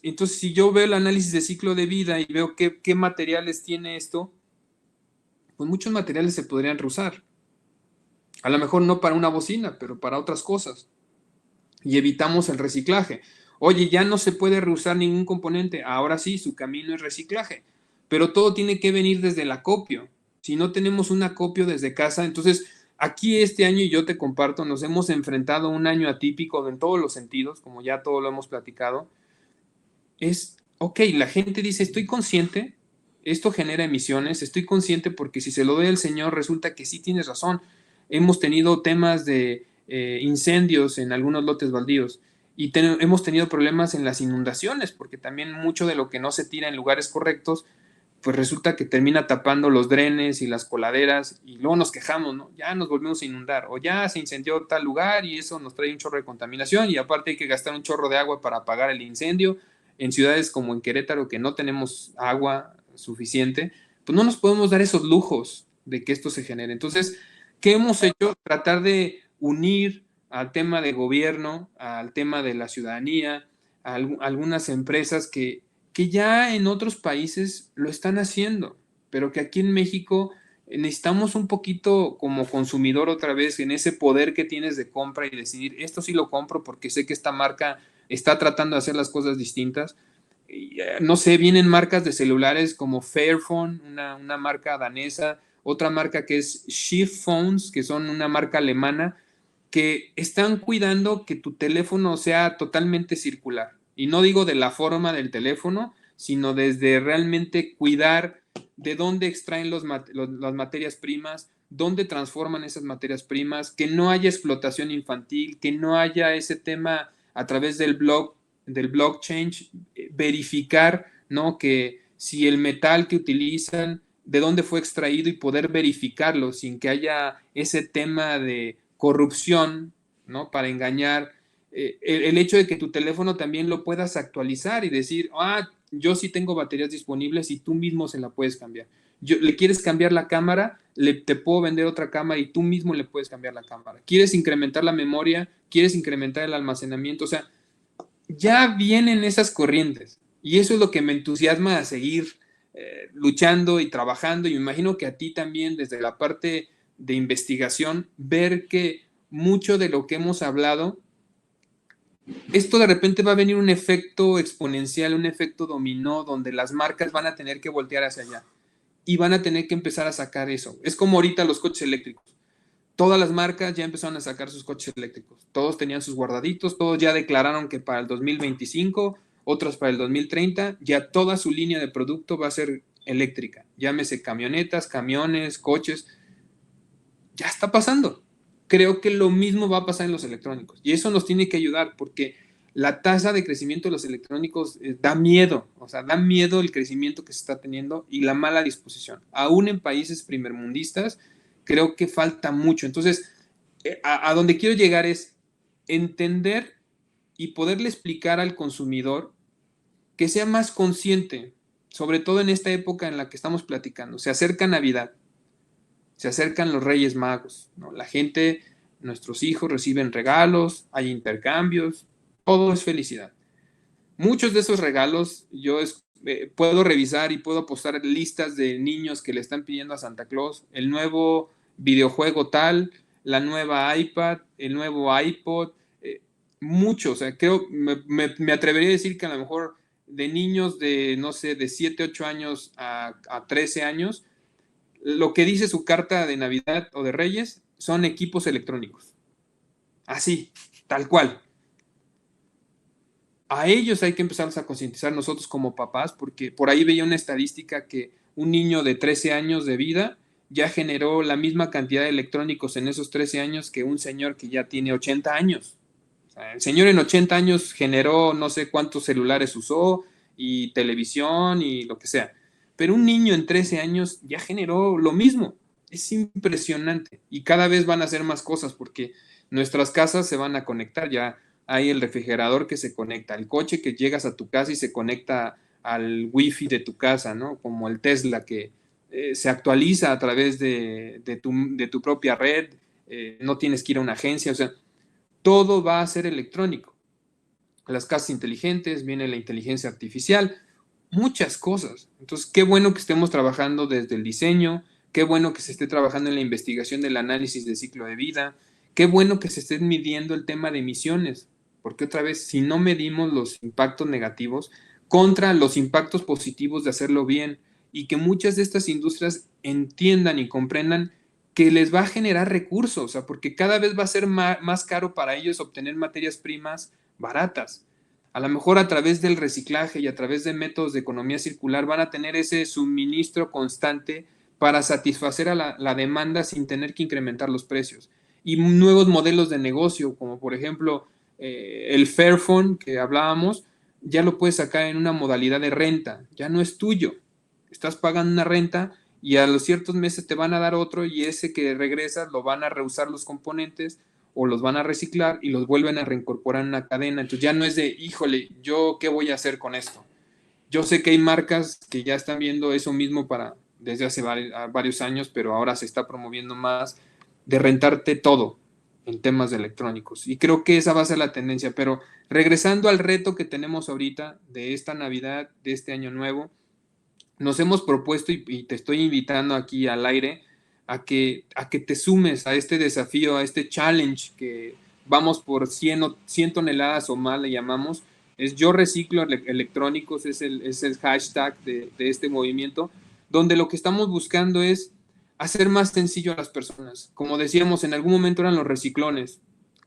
A: Entonces, si yo veo el análisis de ciclo de vida y veo qué materiales tiene esto, pues muchos materiales se podrían reusar. A lo mejor no para una bocina, pero para otras cosas. Y evitamos el reciclaje. Oye, ya no se puede reusar ningún componente. Ahora sí, su camino es reciclaje. Pero todo tiene que venir desde el acopio. Si no tenemos un acopio desde casa, entonces aquí este año, y yo te comparto, nos hemos enfrentado a un año atípico en todos los sentidos, como ya todo lo hemos platicado. Ok, la gente dice, estoy consciente, esto genera emisiones, estoy consciente porque si se lo doy al Señor resulta que sí tienes razón. Hemos tenido temas de incendios en algunos lotes baldíos y hemos tenido problemas en las inundaciones porque también mucho de lo que no se tira en lugares correctos pues resulta que termina tapando los drenes y las coladeras y luego nos quejamos, ¿no? Ya nos volvemos a inundar o ya se incendió tal lugar y eso nos trae un chorro de contaminación y aparte hay que gastar un chorro de agua para apagar el incendio en ciudades como en Querétaro que no tenemos agua suficiente, pues no nos podemos dar esos lujos de que esto se genere. Entonces, ¿qué hemos hecho? Tratar de unir al tema de gobierno, al tema de la ciudadanía, a algunas empresas que ya en otros países lo están haciendo, pero que aquí en México necesitamos un poquito como consumidor otra vez en ese poder que tienes de compra y decidir, esto sí lo compro porque sé que esta marca está tratando de hacer las cosas distintas. No sé, vienen marcas de celulares como Fairphone, una marca danesa, otra marca que es Shift Phones, que son una marca alemana, que están cuidando que tu teléfono sea totalmente circular. Y no digo de la forma del teléfono, sino desde realmente cuidar de dónde extraen las materias primas, dónde transforman esas materias primas, que no haya explotación infantil, que no haya ese tema a través del blockchain, verificar, ¿no? Que si el metal que utilizan, de dónde fue extraído y poder verificarlo sin que haya ese tema de corrupción, ¿no? Para engañar. El hecho de que tu teléfono también lo puedas actualizar y decir, yo sí tengo baterías disponibles y tú mismo se la puedes cambiar. Le quieres cambiar la cámara, te puedo vender otra cámara y tú mismo le puedes cambiar la cámara. ¿Quieres incrementar la memoria? ¿Quieres incrementar el almacenamiento? O sea, ya vienen esas corrientes y eso es lo que me entusiasma a seguir luchando y trabajando, y me imagino que a ti también desde la parte de investigación, ver que mucho de lo que hemos hablado, esto de repente va a venir un efecto exponencial, un efecto dominó, donde las marcas van a tener que voltear hacia allá y van a tener que empezar a sacar eso. Es como ahorita los coches eléctricos. Todas las marcas ya empezaron a sacar sus coches eléctricos. Todos tenían sus guardaditos, todos ya declararon que para el 2025, otros para el 2030, ya toda su línea de producto va a ser eléctrica. Llámese camionetas, camiones, coches. Ya está pasando. Creo que lo mismo va a pasar en los electrónicos. Y eso nos tiene que ayudar porque la tasa de crecimiento de los electrónicos da miedo. O sea, da miedo el crecimiento que se está teniendo y la mala disposición. Aún en países primermundistas, creo que falta mucho. Entonces, a donde quiero llegar es entender y poderle explicar al consumidor que sea más consciente, sobre todo en esta época en la que estamos platicando. Se acerca Navidad, se acercan los Reyes Magos, ¿no? La gente, nuestros hijos reciben regalos, hay intercambios, todo es felicidad. Muchos de esos regalos puedo revisar y puedo postar listas de niños que le están pidiendo a Santa Claus el nuevo videojuego tal, la nueva iPad, el nuevo iPod, mucho, o sea, creo, me atrevería a decir que a lo mejor de niños de, no sé, de 7, 8 años a 13 años, lo que dice su carta de Navidad o de Reyes son equipos electrónicos. Así, tal cual. A ellos hay que empezar a concientizar nosotros como papás, porque por ahí veía una estadística que un niño de 13 años de vida ya generó la misma cantidad de electrónicos en esos 13 años que un señor que ya tiene 80 años. O sea, el señor en 80 años generó no sé cuántos celulares usó y televisión y lo que sea. Pero un niño en 13 años ya generó lo mismo. Es impresionante. Y cada vez van a hacer más cosas porque nuestras casas se van a conectar. Ya hay el refrigerador que se conecta, el coche que llegas a tu casa y se conecta al wifi de tu casa, ¿no? Como el Tesla que se actualiza a través de tu propia red, no tienes que ir a una agencia, o sea, todo va a ser electrónico. Las casas inteligentes, viene la inteligencia artificial, muchas cosas. Entonces, qué bueno que estemos trabajando desde el diseño, qué bueno que se esté trabajando en la investigación del análisis de ciclo de vida, qué bueno que se esté midiendo el tema de emisiones, porque otra vez, si no medimos los impactos negativos contra los impactos positivos de hacerlo bien y que muchas de estas industrias entiendan y comprendan que les va a generar recursos, o sea, porque cada vez va a ser más caro para ellos obtener materias primas baratas. A lo mejor a través del reciclaje y a través de métodos de economía circular van a tener ese suministro constante para satisfacer a la demanda sin tener que incrementar los precios. Y nuevos modelos de negocio, como por ejemplo el Fairphone que hablábamos, ya lo puedes sacar en una modalidad de renta, ya no es tuyo. Estás pagando una renta y a los ciertos meses te van a dar otro y ese que regresas lo van a reusar los componentes o los van a reciclar y los vuelven a reincorporar en una cadena. Entonces ya no es de, híjole, ¿yo qué voy a hacer con esto? Yo sé que hay marcas que ya están viendo eso mismo desde hace varios años, pero ahora se está promoviendo más de rentarte todo en temas de electrónicos. Y creo que esa va a ser la tendencia. Pero regresando al reto que tenemos ahorita de esta Navidad, de este año nuevo, nos hemos propuesto y te estoy invitando aquí al aire a que te sumes a este desafío, a este challenge que vamos por 100 toneladas o más, le llamamos. Es Yo Reciclo Electrónicos, es el hashtag de este movimiento, donde lo que estamos buscando es hacer más sencillo a las personas. Como decíamos, en algún momento eran los reciclones,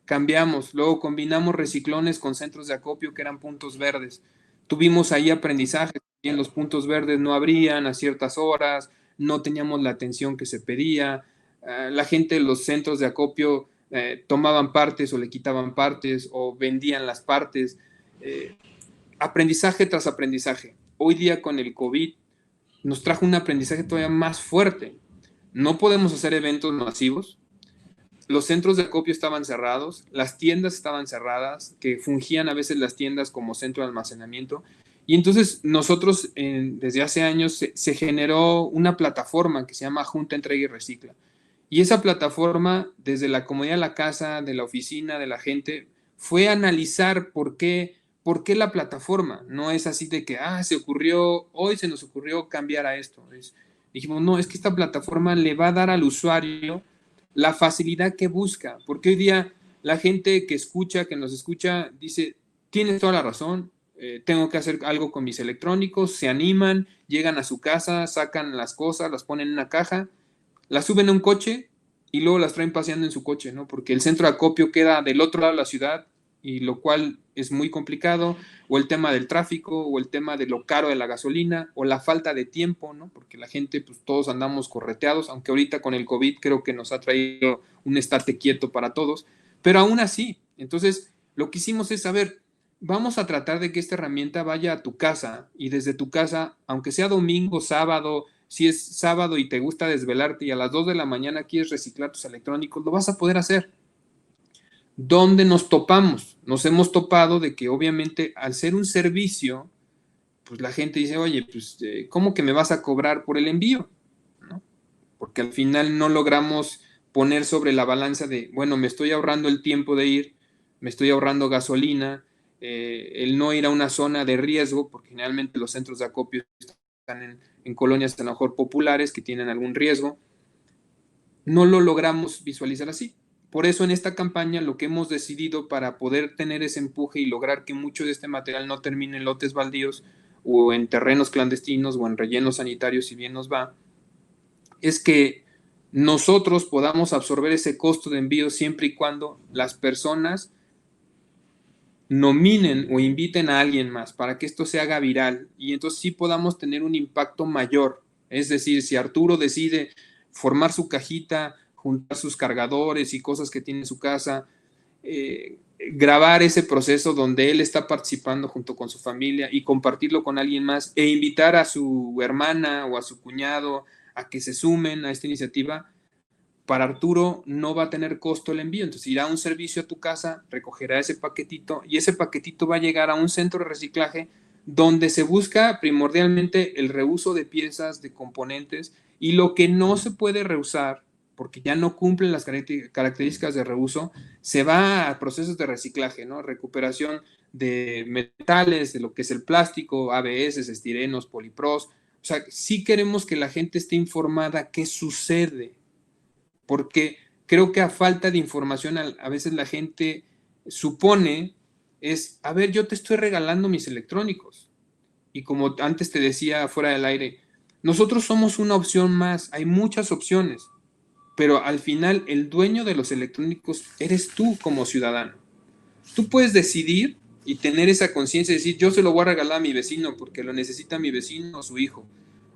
A: cambiamos, luego combinamos reciclones con centros de acopio que eran puntos verdes. Tuvimos ahí aprendizaje, en los puntos verdes no abrían a ciertas horas, no teníamos la atención que se pedía, la gente de los centros de acopio tomaban partes o le quitaban partes o vendían las partes. Aprendizaje tras aprendizaje. Hoy día con el COVID nos trajo un aprendizaje todavía más fuerte. No podemos hacer eventos masivos. Los centros de acopio estaban cerrados, las tiendas estaban cerradas, que fungían a veces las tiendas como centro de almacenamiento. Y entonces nosotros desde hace años se generó una plataforma que se llama Junta Entrega y Recicla. Y esa plataforma, desde la comodidad de la casa, de la oficina, de la gente, fue analizar por qué la plataforma. No es así de que, hoy se nos ocurrió cambiar a esto. Dijimos, no, es que esta plataforma le va a dar al usuario la facilidad que busca, porque hoy día la gente que nos escucha, dice, tienes toda la razón, tengo que hacer algo con mis electrónicos, se animan, llegan a su casa, sacan las cosas, las ponen en una caja, las suben a un coche y luego las traen paseando en su coche, ¿no? Porque el centro de acopio queda del otro lado de la ciudad, y lo cual es muy complicado, o el tema del tráfico, o el tema de lo caro de la gasolina, o la falta de tiempo, ¿no? Porque la gente, pues todos andamos correteados, aunque ahorita con el COVID creo que nos ha traído un estate quieto para todos, pero aún así, entonces lo que hicimos es, vamos a tratar de que esta herramienta vaya a tu casa, y desde tu casa, aunque sea domingo, sábado, si es sábado y te gusta desvelarte y a las 2 de la mañana quieres reciclar tus electrónicos, lo vas a poder hacer. ¿Dónde nos topamos? Nos hemos topado de que obviamente al ser un servicio, pues la gente dice, oye, pues ¿cómo que me vas a cobrar por el envío? ¿No? Porque al final no logramos poner sobre la balanza de, bueno, me estoy ahorrando el tiempo de ir, me estoy ahorrando gasolina, el no ir a una zona de riesgo, porque generalmente los centros de acopio están en colonias a lo mejor populares que tienen algún riesgo. No lo logramos visualizar así. Por eso en esta campaña lo que hemos decidido para poder tener ese empuje y lograr que mucho de este material no termine en lotes baldíos o en terrenos clandestinos o en rellenos sanitarios, si bien nos va, es que nosotros podamos absorber ese costo de envío siempre y cuando las personas nominen o inviten a alguien más para que esto se haga viral y entonces sí podamos tener un impacto mayor. Es decir, si Arturo decide formar su cajita, juntar sus cargadores y cosas que tiene en su casa, grabar ese proceso donde él está participando junto con su familia y compartirlo con alguien más e invitar a su hermana o a su cuñado a que se sumen a esta iniciativa, para Arturo no va a tener costo el envío. Entonces irá a un servicio a tu casa, recogerá ese paquetito y ese paquetito va a llegar a un centro de reciclaje donde se busca primordialmente el reuso de piezas, de componentes, y lo que no se puede reusar porque ya no cumplen las características de reuso, se va a procesos de reciclaje, ¿no? Recuperación de metales, de lo que es el plástico, ABS, estirenos, polipros. O sea, sí queremos que la gente esté informada qué sucede, porque creo que a falta de información a veces la gente supone yo te estoy regalando mis electrónicos. Y como antes te decía fuera del aire, nosotros somos una opción más, hay muchas opciones, pero al final el dueño de los electrónicos eres tú como ciudadano. Tú puedes decidir y tener esa conciencia de decir, yo se lo voy a regalar a mi vecino porque lo necesita mi vecino o su hijo,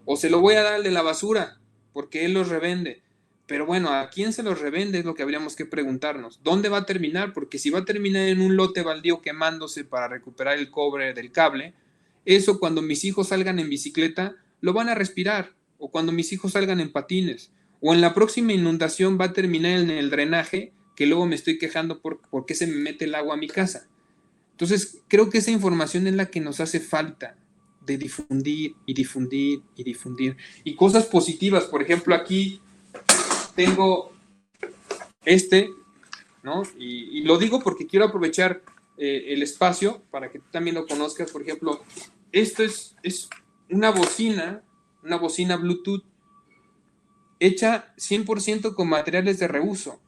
A: o se lo voy a dar de la basura porque él los revende. Pero bueno, ¿a quién se los revende? Es lo que habríamos que preguntarnos. ¿Dónde va a terminar? Porque si va a terminar en un lote baldío quemándose para recuperar el cobre del cable, eso cuando mis hijos salgan en bicicleta lo van a respirar, o cuando mis hijos salgan en patines, o en la próxima inundación va a terminar en el drenaje, que luego me estoy quejando por qué se me mete el agua a mi casa. Entonces, creo que esa información es la que nos hace falta, de difundir y difundir y difundir. Y cosas positivas, por ejemplo, aquí tengo ¿no? Y lo digo porque quiero aprovechar el espacio para que tú también lo conozcas. Por ejemplo, esto es una bocina Bluetooth hecha 100% con materiales de reuso,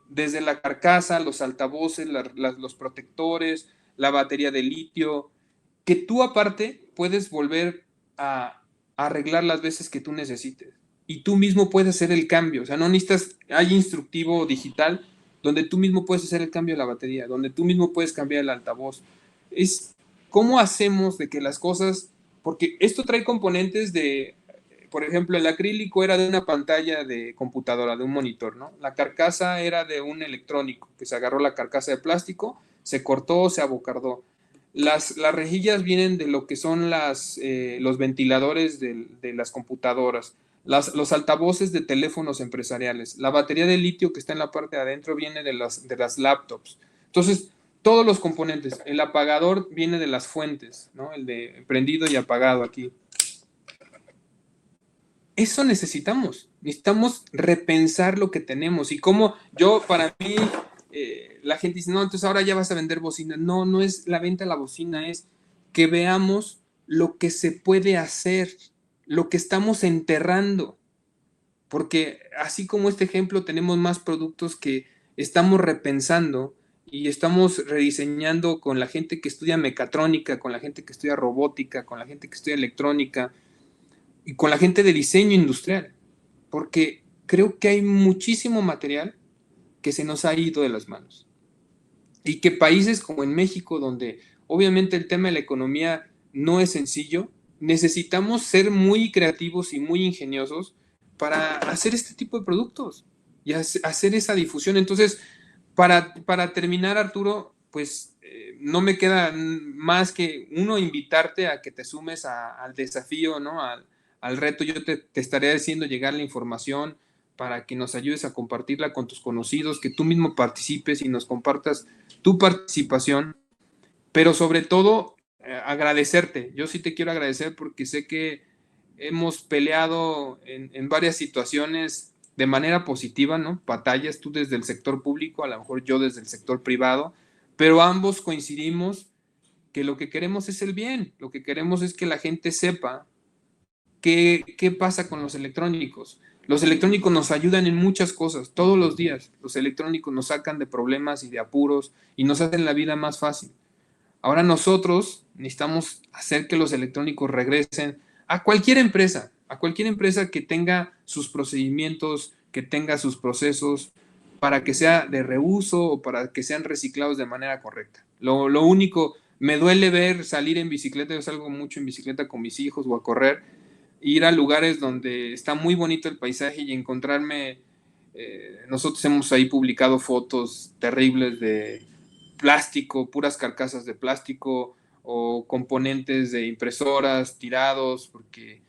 A: desde la carcasa, los altavoces, los protectores, la batería de litio, que tú aparte puedes volver a arreglar las veces que tú necesites. Y tú mismo puedes hacer el cambio. O sea, no necesitas, hay instructivo digital donde tú mismo puedes hacer el cambio de la batería, donde tú mismo puedes cambiar el altavoz. Es cómo hacemos de que las cosas, porque esto trae componentes de, por ejemplo, el acrílico era de una pantalla de computadora, de un monitor, ¿no? La carcasa era de un electrónico, que se agarró la carcasa de plástico, se cortó, se abocardó. Las rejillas vienen de lo que son los ventiladores de las computadoras, los altavoces de teléfonos empresariales, la batería de litio que está en la parte de adentro viene de las laptops. Entonces, todos los componentes, el apagador viene de las fuentes, ¿no? El de prendido y apagado aquí. Eso necesitamos repensar lo que tenemos y cómo yo, para mí, la gente dice, no, entonces ahora ya vas a vender bocina. No, no es la venta de la bocina, es que veamos lo que se puede hacer, lo que estamos enterrando, porque así como este ejemplo, tenemos más productos que estamos repensando y estamos rediseñando con la gente que estudia mecatrónica, con la gente que estudia robótica, con la gente que estudia electrónica y con la gente de diseño industrial, porque creo que hay muchísimo material que se nos ha ido de las manos. Y que países como en México, donde obviamente el tema de la economía no es sencillo, necesitamos ser muy creativos y muy ingeniosos para hacer este tipo de productos y hacer esa difusión. Entonces, para terminar, Arturo, pues no me queda más que uno invitarte a que te sumes al desafío, ¿no? Al reto. Yo te estaré haciendo llegar la información para que nos ayudes a compartirla con tus conocidos, que tú mismo participes y nos compartas tu participación, pero sobre todo agradecerte. Yo sí te quiero agradecer porque sé que hemos peleado en varias situaciones de manera positiva, ¿no? Batallas, tú desde el sector público, a lo mejor yo desde el sector privado, pero ambos coincidimos que lo que queremos es el bien, lo que queremos es que la gente sepa qué pasa con los electrónicos. Los electrónicos nos ayudan en muchas cosas, todos los días. Los electrónicos nos sacan de problemas y de apuros y nos hacen la vida más fácil. Ahora nosotros necesitamos hacer que los electrónicos regresen a cualquier empresa que tenga sus procedimientos, que tenga sus procesos, para que sea de reuso o para que sean reciclados de manera correcta. Lo único, me duele ver salir en bicicleta, yo salgo mucho en bicicleta con mis hijos o a correr, ir a lugares donde está muy bonito el paisaje y encontrarme, nosotros hemos ahí publicado fotos terribles de plástico, puras carcasas de plástico o componentes de impresoras tirados, porque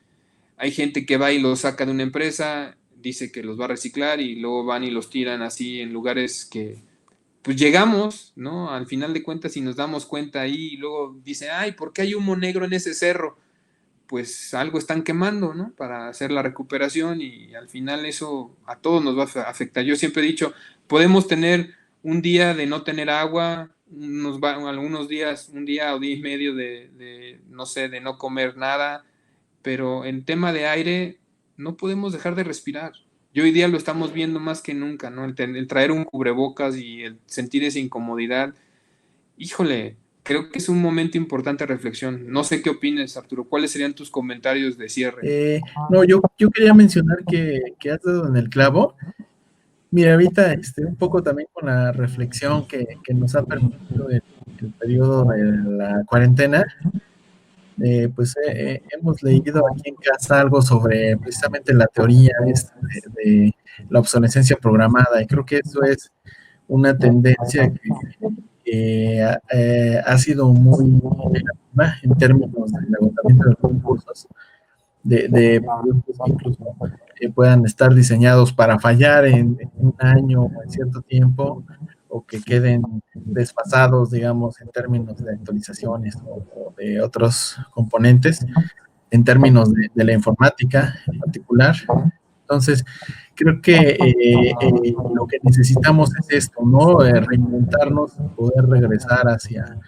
A: hay gente que va y los saca de una empresa, dice que los va a reciclar y luego van y los tiran así en lugares que pues llegamos, ¿no? Al final de cuentas y nos damos cuenta ahí y luego dice, ay, ¿por qué hay humo negro en ese cerro? Pues algo están quemando, ¿no? Para hacer la recuperación y al final eso a todos nos va a afectar. Yo siempre he dicho, podemos tener un día de no tener agua, algunos días, un día o día y medio no sé, de no comer nada, pero en tema de aire no podemos dejar de respirar. Y hoy día lo estamos viendo más que nunca, ¿no? El traer un cubrebocas y el sentir esa incomodidad, híjole, creo que es un momento importante de reflexión. No sé qué opines, Arturo. ¿Cuáles serían tus comentarios de cierre?
B: No, yo quería mencionar que has dado en el clavo. Mira, ahorita un poco también con la reflexión que nos ha permitido el periodo de la cuarentena, pues hemos leído aquí en casa algo sobre precisamente la teoría de la obsolescencia programada, y creo que eso es una tendencia que ha sido muy negativa en términos del agotamiento de recursos, de productos que incluso puedan estar diseñados para fallar en un año o en cierto tiempo, o que queden desfasados, digamos, en términos de actualizaciones o de otros componentes, en términos de la informática en particular. Entonces, creo que lo que necesitamos es esto, ¿no? Reinventarnos, poder regresar hacia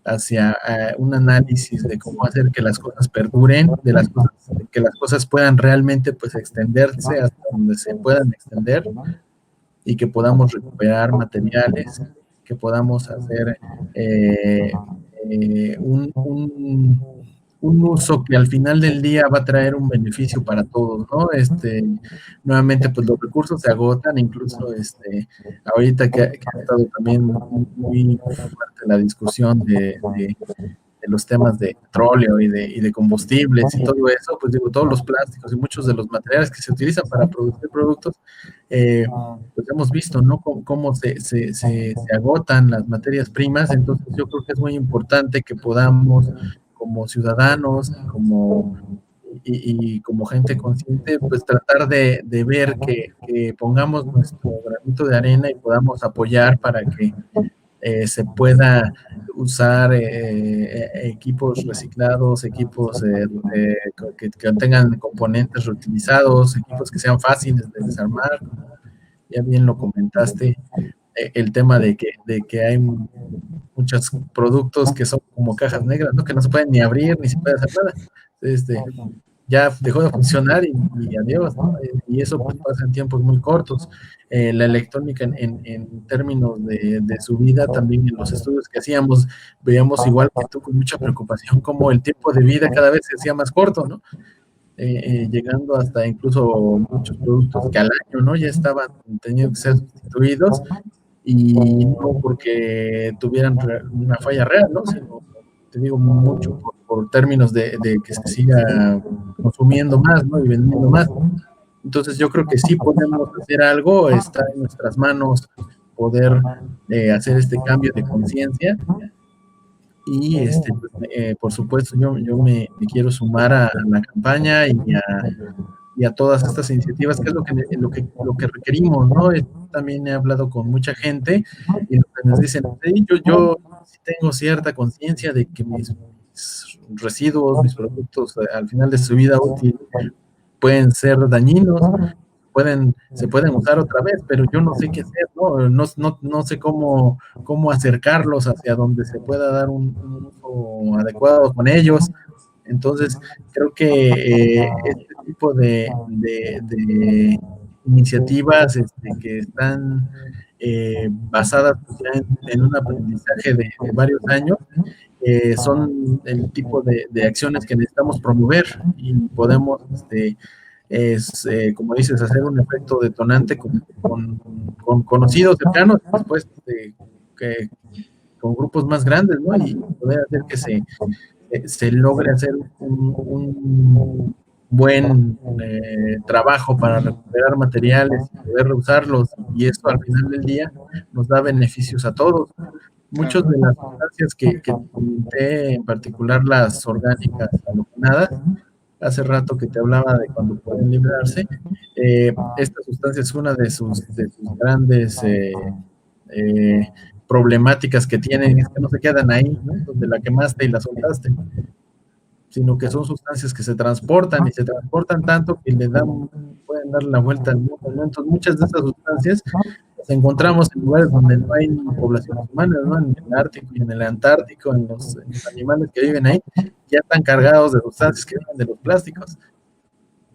B: hacia un análisis de cómo hacer que las cosas perduren, de que las cosas puedan realmente pues extenderse hasta donde se puedan extender y que podamos recuperar materiales, que podamos hacer eh, un uso que al final del día va a traer un beneficio para todos, ¿no? Nuevamente, pues los recursos se agotan, incluso ahorita que ha estado también muy fuerte la discusión de los temas de petróleo y de combustibles y todo eso, pues digo, todos los plásticos y muchos de los materiales que se utilizan para producir productos, pues hemos visto, ¿no? Cómo se agotan las materias primas, entonces yo creo que es muy importante que podamos, como ciudadanos, y como gente consciente, pues tratar de ver que pongamos nuestro granito de arena y podamos apoyar para que se pueda usar equipos reciclados, equipos que tengan componentes reutilizados, equipos que sean fáciles de desarmar. Ya bien lo comentaste, el tema de que hay muchos productos que son como cajas negras, ¿no? Que no se pueden ni abrir, ni se puede hacer nada. Ya dejó de funcionar y adiós, ¿no? Y eso pues pasa en tiempos muy cortos. La electrónica en términos de su vida, también en los estudios que hacíamos, veíamos igual que tú con mucha preocupación cómo el tiempo de vida cada vez se hacía más corto, ¿no? Llegando hasta incluso muchos productos que al año, ¿no? Ya estaban teniendo que ser sustituidos y no porque tuvieran una falla real, ¿no? Sino, te digo, mucho por términos de que se siga consumiendo más, ¿no? Y vendiendo más. Entonces yo creo que sí podemos hacer algo, está en nuestras manos poder hacer este cambio de conciencia y por supuesto yo me quiero sumar a la campaña y a todas estas iniciativas, que es lo que requerimos, ¿no? También he hablado con mucha gente y lo que nos dicen, sí, yo sí tengo cierta conciencia de que mis residuos, mis productos al final de su vida útil pueden ser dañinos, se pueden usar otra vez, pero yo no sé qué hacer, ¿no? No sé cómo acercarlos hacia donde se pueda dar un uso adecuado con ellos. Entonces, creo que este tipo de iniciativas que están basadas pues, ya en un aprendizaje de varios años, son el tipo de acciones que necesitamos promover y podemos, como dices, hacer un efecto detonante con conocidos cercanos, después con grupos más grandes, ¿no? Y poder hacer que se logre hacer un buen trabajo para recuperar materiales y poder reusarlos, y esto al final del día nos da beneficios a todos. Muchas de las sustancias que comenté, en particular las orgánicas halogenadas, hace rato que te hablaba de cuando pueden liberarse, esta sustancia es una de sus grandes problemáticas que tienen, es que no se quedan ahí, ¿no? Donde la quemaste y la soltaste, sino que son sustancias que se transportan y se transportan tanto que pueden dar la vuelta al mundo, ¿no? Entonces, muchas de estas sustancias las encontramos en lugares donde no hay poblaciones humanas, ¿no? En el Ártico y en el Antártico, en los animales que viven ahí, ya están cargados de sustancias que vienen de los plásticos.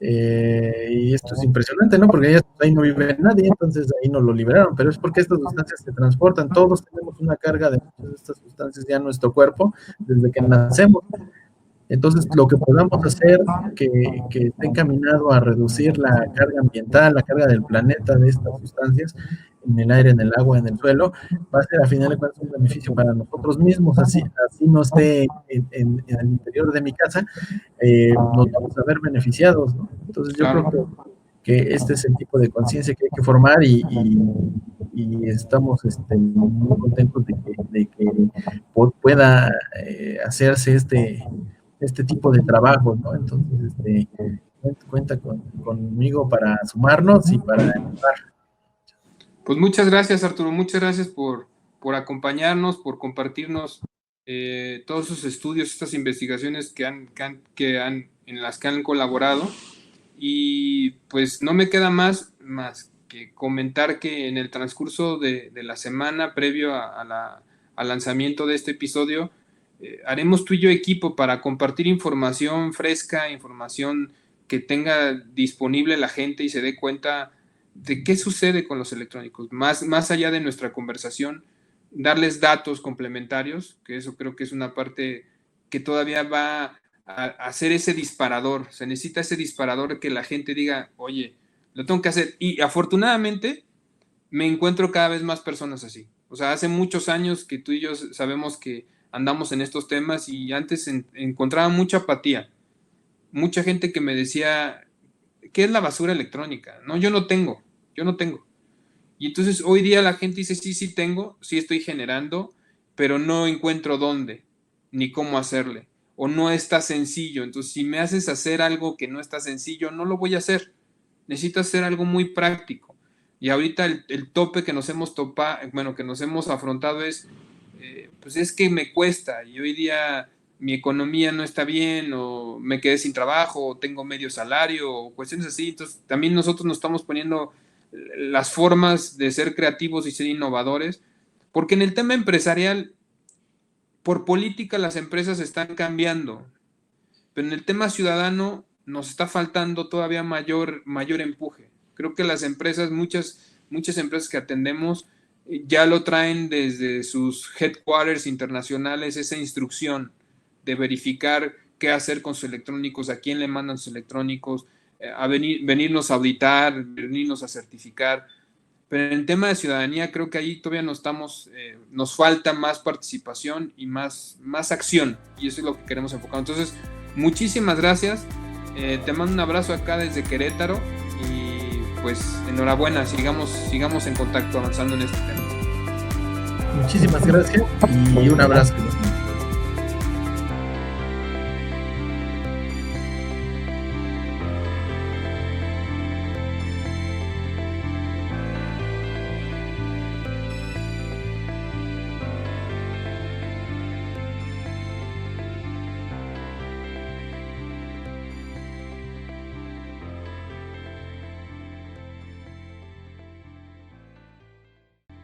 B: Y esto es impresionante, ¿no? Porque ahí no vive nadie, entonces ahí no lo liberaron, pero es porque estas sustancias se transportan. Todos tenemos una carga de muchas de estas sustancias ya en nuestro cuerpo desde que nacemos. Entonces, lo que podamos hacer que esté encaminado a reducir la carga ambiental, la carga del planeta de estas sustancias en el aire, en el agua, en el suelo, va a ser a final de cuentas un beneficio para nosotros mismos, así no esté en el interior de mi casa, nos vamos a ver beneficiados, ¿no? Entonces yo creo que este es el tipo de conciencia que hay que formar y estamos muy contentos de que pueda hacerse este tipo de trabajo, ¿no? Entonces, cuenta conmigo para sumarnos y para empezar.
A: Pues muchas gracias, Arturo, muchas gracias por acompañarnos, por compartirnos todos sus estudios, estas investigaciones en las que han colaborado. Y pues no me queda más que comentar que en el transcurso de la semana previo al lanzamiento de este episodio, haremos tú y yo equipo para compartir información fresca, información que tenga disponible la gente y se dé cuenta de qué sucede con los electrónicos, más allá de nuestra conversación, darles datos complementarios, que eso creo que es una parte que todavía va a hacer ese disparador. Se necesita ese disparador que la gente diga, oye, lo tengo que hacer. Y afortunadamente me encuentro cada vez más personas así. O sea, hace muchos años que tú y yo sabemos que andamos en estos temas y antes encontraba mucha apatía. Mucha gente que me decía, ¿qué es la basura electrónica? No, yo no tengo. Y entonces hoy día la gente dice, sí tengo, sí estoy generando, pero no encuentro dónde, ni cómo hacerle, o no está sencillo. Entonces, si me haces hacer algo que no está sencillo, no lo voy a hacer. Necesito hacer algo muy práctico. Y ahorita el tope que nos hemos que nos hemos afrontado es, pues es que me cuesta, y hoy día mi economía no está bien, o me quedé sin trabajo, o tengo medio salario, o cuestiones así. Entonces, también nosotros nos estamos poniendo las formas de ser creativos y ser innovadores, porque en el tema empresarial, por política las empresas están cambiando, pero en el tema ciudadano nos está faltando todavía mayor empuje. Creo que las empresas, muchas empresas que atendemos, ya lo traen desde sus headquarters internacionales, esa instrucción de verificar qué hacer con sus electrónicos, a quién le mandan sus electrónicos, a venirnos a auditar, venirnos a certificar. Pero en el tema de ciudadanía creo que ahí todavía no estamos, nos falta más participación y más acción, y eso es lo que queremos enfocar. Entonces, muchísimas gracias, te mando un abrazo acá desde Querétaro y pues enhorabuena, sigamos en contacto avanzando en este tema.
B: Muchísimas gracias y un abrazo.